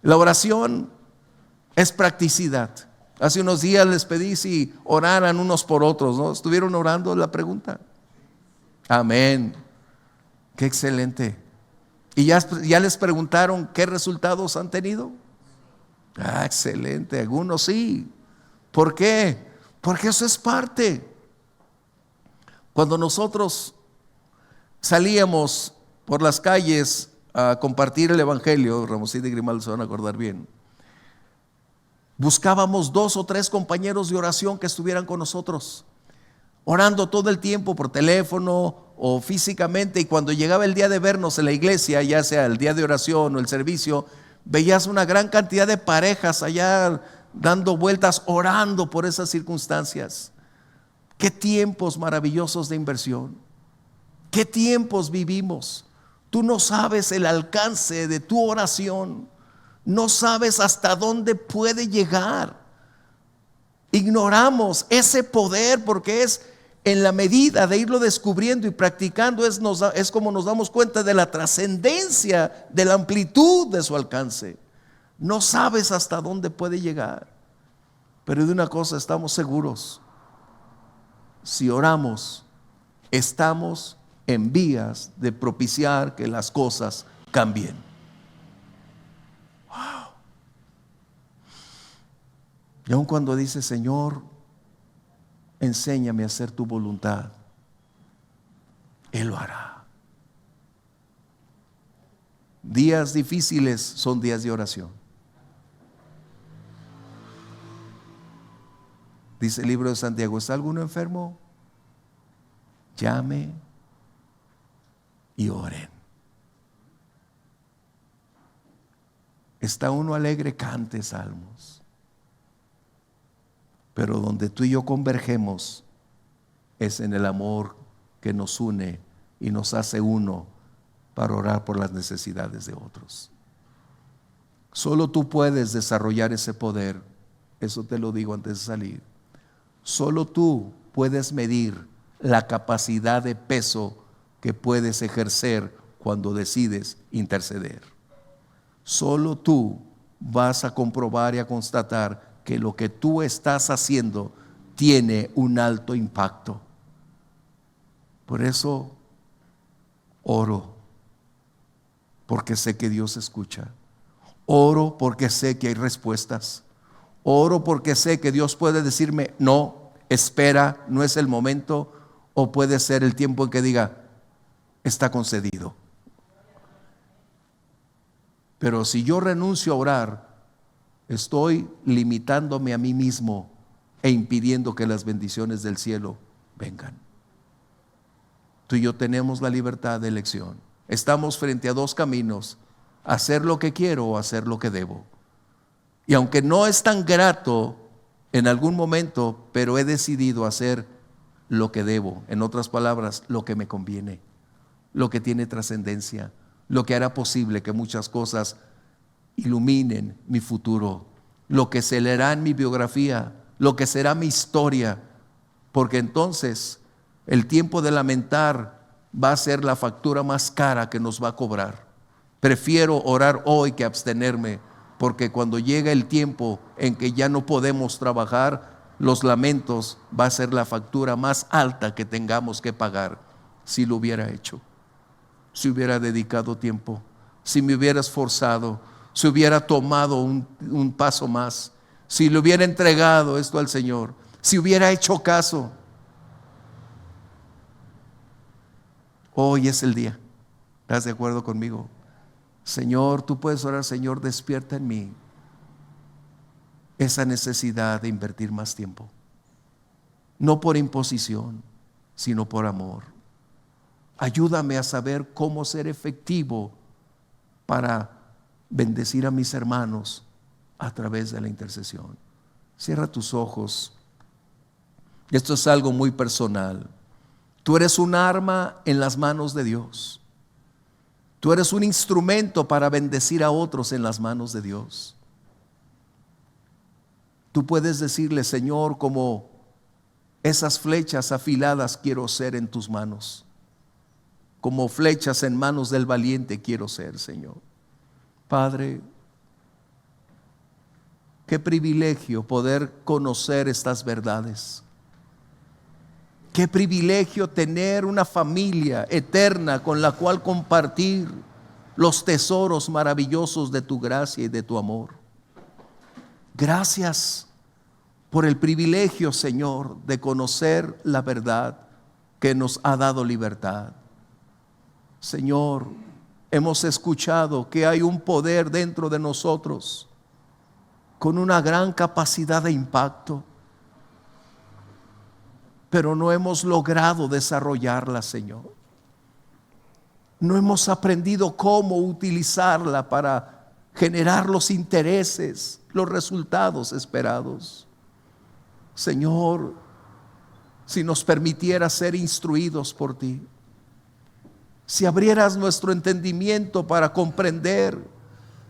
La oración es practicidad. Hace unos días les pedí si oraran unos por otros, ¿no? ¿Estuvieron orando la pregunta? Amén. Qué excelente. ¿Y ya les preguntaron qué resultados han tenido? Ah, excelente. Algunos sí. ¿Por qué? Porque eso es parte. Cuando nosotros salíamos por las calles a compartir el evangelio, Ramosín y Grimaldo se van a acordar bien, buscábamos 2 o 3 compañeros de oración que estuvieran con nosotros, orando todo el tiempo por teléfono o físicamente, y cuando llegaba el día de vernos en la iglesia, ya sea el día de oración o el servicio, veías una gran cantidad de parejas allá dando vueltas, orando por esas circunstancias. Qué tiempos maravillosos de inversión, qué tiempos vivimos. Tú no sabes el alcance de tu oración, no sabes hasta dónde puede llegar. Ignoramos ese poder porque es en la medida de irlo descubriendo y practicando es como nos damos cuenta de la trascendencia, de la amplitud de su alcance. No sabes hasta dónde puede llegar, pero de una cosa estamos seguros: si oramos, estamos en vías de propiciar que las cosas cambien. Wow. Y aun cuando dice: Señor, enséñame a hacer tu voluntad, Él lo hará. Días difíciles son días de oración. Dice el libro de Santiago: ¿está alguno enfermo? Llame y oren. ¿Está uno alegre? Cante salmos. Pero donde tú y yo convergemos es en el amor que nos une y nos hace uno para orar por las necesidades de otros. Solo tú puedes desarrollar ese poder. Eso te lo digo antes de salir. Solo tú puedes medir la capacidad de peso que puedes ejercer cuando decides interceder. Solo tú vas a comprobar y a constatar que lo que tú estás haciendo tiene un alto impacto. Por eso oro, porque sé que Dios escucha. Oro porque sé que hay respuestas. Oro porque sé que Dios puede decirme: no, espera, no es el momento. O puede ser el tiempo en que diga: está concedido. Pero si yo renuncio a orar, estoy limitándome a mí mismo e impidiendo que las bendiciones del cielo vengan. Tú y yo tenemos la libertad de elección. Estamos frente a dos caminos: hacer lo que quiero o hacer lo que debo. Y aunque no es tan grato en algún momento, pero he decidido hacer lo que debo. En otras palabras, lo que me conviene, lo que tiene trascendencia, lo que hará posible que muchas cosas iluminen mi futuro, lo que se leerá en mi biografía, lo que será mi historia, porque entonces el tiempo de lamentar va a ser la factura más cara que nos va a cobrar. Prefiero orar hoy que abstenerme, porque cuando llega el tiempo en que ya no podemos trabajar, los lamentos va a ser la factura más alta que tengamos que pagar. Si lo hubiera hecho, si hubiera dedicado tiempo, si me hubiera esforzado, si hubiera tomado un paso más, si le hubiera entregado esto al Señor, si hubiera hecho caso. Hoy es el día. ¿Estás de acuerdo conmigo? Señor, tú puedes orar: Señor, despierta en mí esa necesidad de invertir más tiempo, no por imposición, sino por amor. Ayúdame a saber cómo ser efectivo para bendecir a mis hermanos a través de la intercesión. Cierra tus ojos. Esto es algo muy personal. Tú eres un arma en las manos de Dios. Tú eres un instrumento para bendecir a otros en las manos de Dios. Tú puedes decirle: Señor, como esas flechas afiladas quiero ser en tus manos, como flechas en manos del valiente quiero ser, Señor. Padre, qué privilegio poder conocer estas verdades. Qué privilegio tener una familia eterna con la cual compartir los tesoros maravillosos de tu gracia y de tu amor. Gracias por el privilegio, Señor, de conocer la verdad que nos ha dado libertad. Señor, hemos escuchado que hay un poder dentro de nosotros con una gran capacidad de impacto, pero no hemos logrado desarrollarla, Señor. No hemos aprendido cómo utilizarla para generar los intereses, los resultados esperados. Señor, si nos permitieras ser instruidos por ti, si abrieras nuestro entendimiento para comprender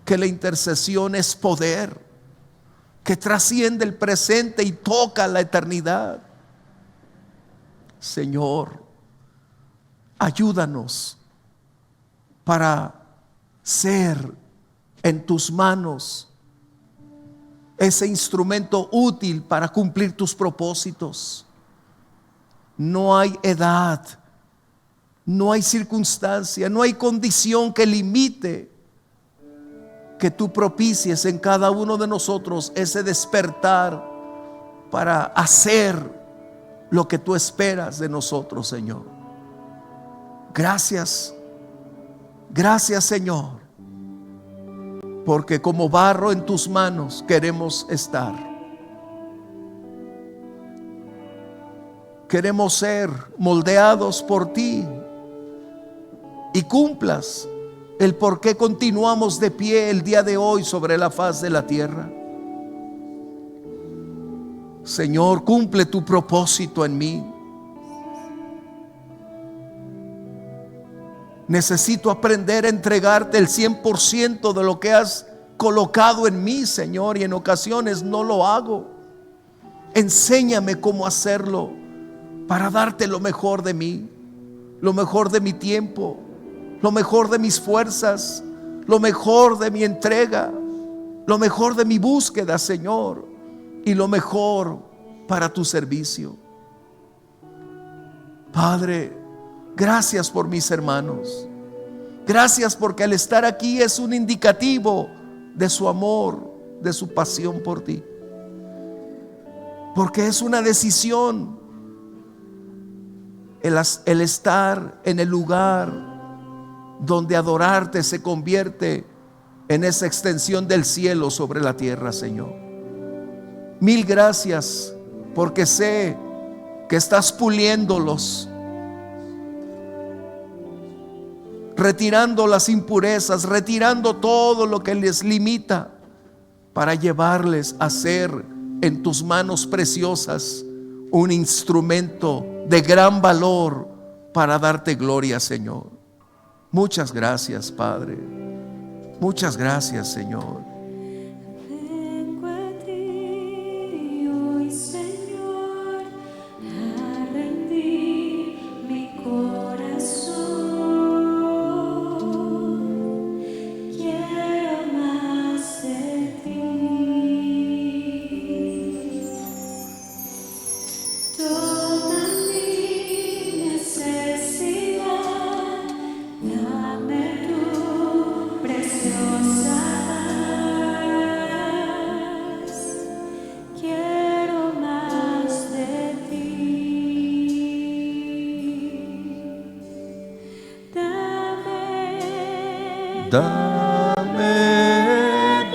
que la intercesión es poder, que trasciende el presente y toca la eternidad. Señor, ayúdanos para ser en tus manos ese instrumento útil para cumplir tus propósitos. No hay edad, no hay circunstancia, no hay condición que limite que tú propicies en cada uno de nosotros ese despertar para hacer lo que tú esperas de nosotros, Señor. Gracias, gracias, Señor, porque como barro en tus manos queremos estar. Queremos ser moldeados por ti y cumplas el por qué continuamos de pie el día de hoy sobre la faz de la tierra. Señor, cumple tu propósito en mí. Necesito aprender a entregarte el 100% de lo que has colocado en mí, Señor, y en ocasiones no lo hago. Enséñame cómo hacerlo para darte lo mejor de mí, lo mejor de mi tiempo, lo mejor de mis fuerzas, lo mejor de mi entrega, lo mejor de mi búsqueda, Señor, y lo mejor para tu servicio. Padre, gracias por mis hermanos. Gracias porque al estar aquí es un indicativo de su amor, de su pasión por ti. Porque es una decisión el estar en el lugar donde adorarte se convierte en esa extensión del cielo sobre la tierra, Señor. Mil gracias, porque sé que estás puliéndolos, retirando las impurezas, retirando todo lo que les limita, para llevarles a ser en tus manos preciosas un instrumento de gran valor para darte gloria, Señor. Muchas gracias, Padre. Muchas gracias, Señor. Vengo a ti hoy, Señor, a rendir mi corazón. Quiero más de ti. Toda mi necesidad, dame tu preciosa paz. Quiero más de ti.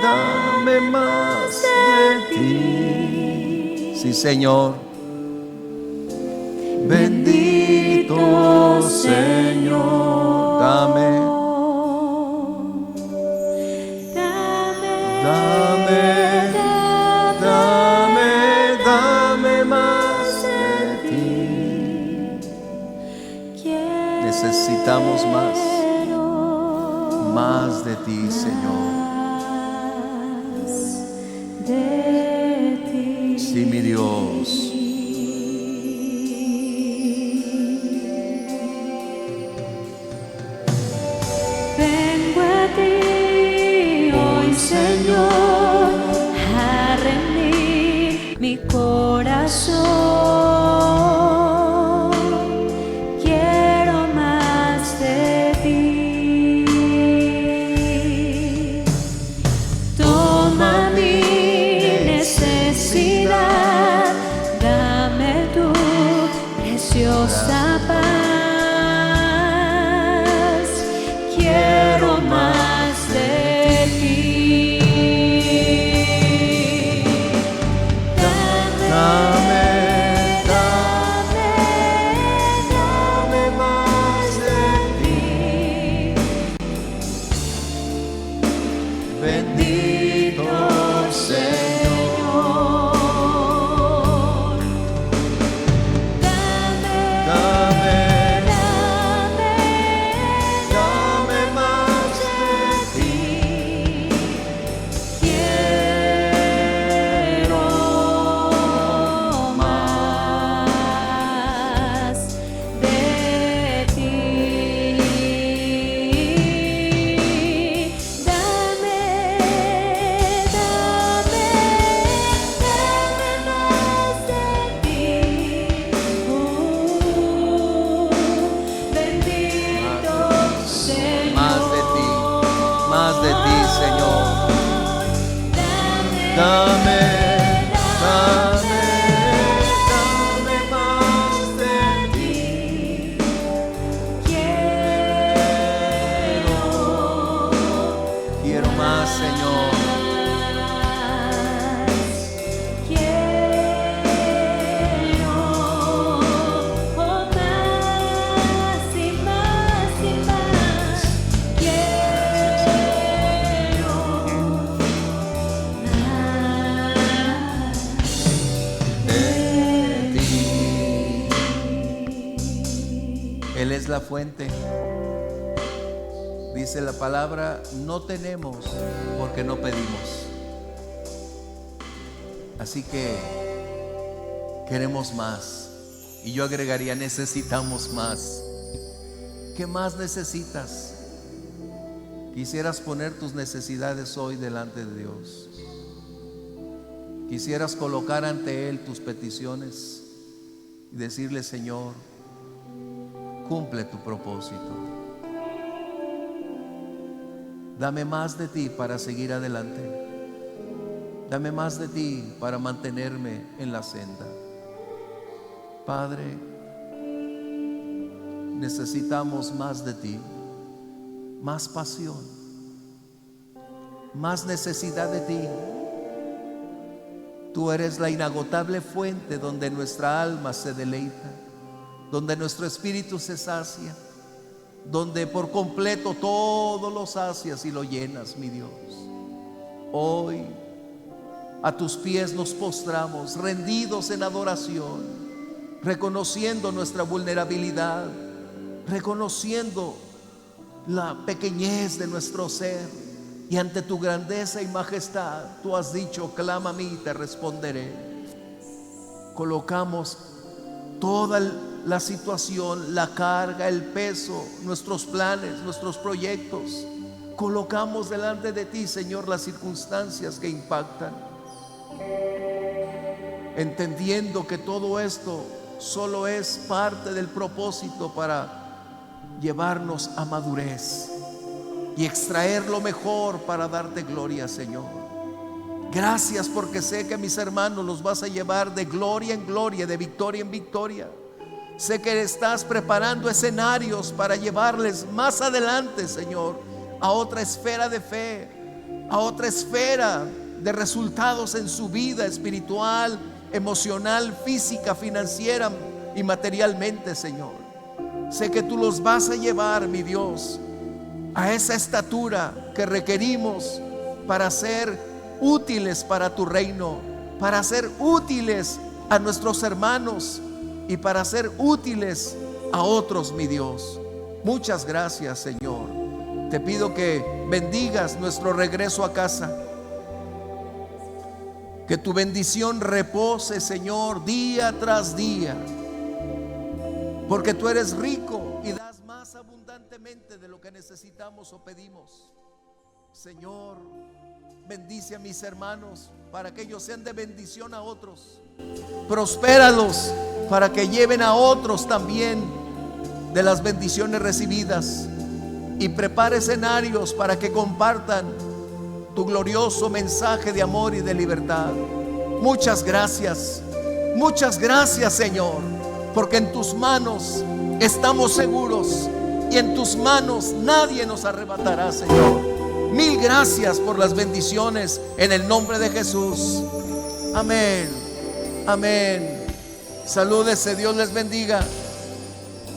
Dame más de ti. Sí, Señor. Bendito Señor, dame más de ti. Necesitamos más de ti, Señor. Sí, mi Dios. Vengo a ti hoy, Señor, a rendir mi corazón. Quiero más de ti. Toma mi necesidad, dame tu preciosa paz. Quiero más de ti. Dame más de ti. Bendito Señor, dame más de ti. quiero más de ti. Dame más de ti. Bendito Señor. Más de ti, Señor. Dame más de ti. Quiero más, Señor. De ti. Él es la fuente. Dice la palabra, no tenemos porque no pedimos. Así que queremos más. Y yo agregaría, necesitamos más. ¿Qué más necesitas? Quisieras poner tus necesidades hoy delante de Dios. Quisieras colocar ante Él tus peticiones y decirle, Señor, cumple tu propósito. Dame más de ti para seguir adelante. Dame más de ti para mantenerme en la senda. Padre, necesitamos más de ti, más pasión, más necesidad de ti. Tú eres la inagotable fuente donde nuestra alma se deleita, donde nuestro espíritu se sacia. donde por completo todo lo sacias y lo llenas, mi Dios. Hoy a tus pies nos postramos, rendidos en adoración, reconociendo nuestra vulnerabilidad, reconociendo la pequeñez de nuestro ser, y ante tu grandeza y majestad tú has dicho: clama a mí y te responderé. Colocamos toda la situación, la carga, el peso, nuestros planes, nuestros proyectos. Colocamos delante de ti, Señor, las circunstancias que impactan, entendiendo que todo esto solo es parte del propósito para llevarnos a madurez y extraer lo mejor para darte gloria, Señor. Gracias, porque sé que a mis hermanos los vas a llevar de gloria en gloria, de victoria en victoria. Sé que estás preparando escenarios para llevarles más adelante, Señor, a otra esfera de fe, a otra esfera de resultados en su vida espiritual, emocional, física, financiera y materialmente, Señor. Sé que tú los vas a llevar, mi Dios, a esa estatura que requerimos para ser útiles para tu reino, para ser útiles a nuestros hermanos y para ser útiles a otros, mi Dios. Muchas gracias, Señor. Te pido que bendigas nuestro regreso a casa, que tu bendición repose, Señor, día tras día, porque tú eres rico y das más abundantemente de lo que necesitamos o pedimos. Señor, bendice a mis hermanos para que ellos sean de bendición a otros. Prospéralos para que lleven a otros también de las bendiciones recibidas, y prepara escenarios para que compartan tu glorioso mensaje de amor y de libertad. Muchas gracias, Señor, porque en tus manos estamos seguros y en tus manos nadie nos arrebatará, Señor. Mil gracias por las bendiciones en el nombre de Jesús. Amén. Amén. Salúdese, Dios les bendiga.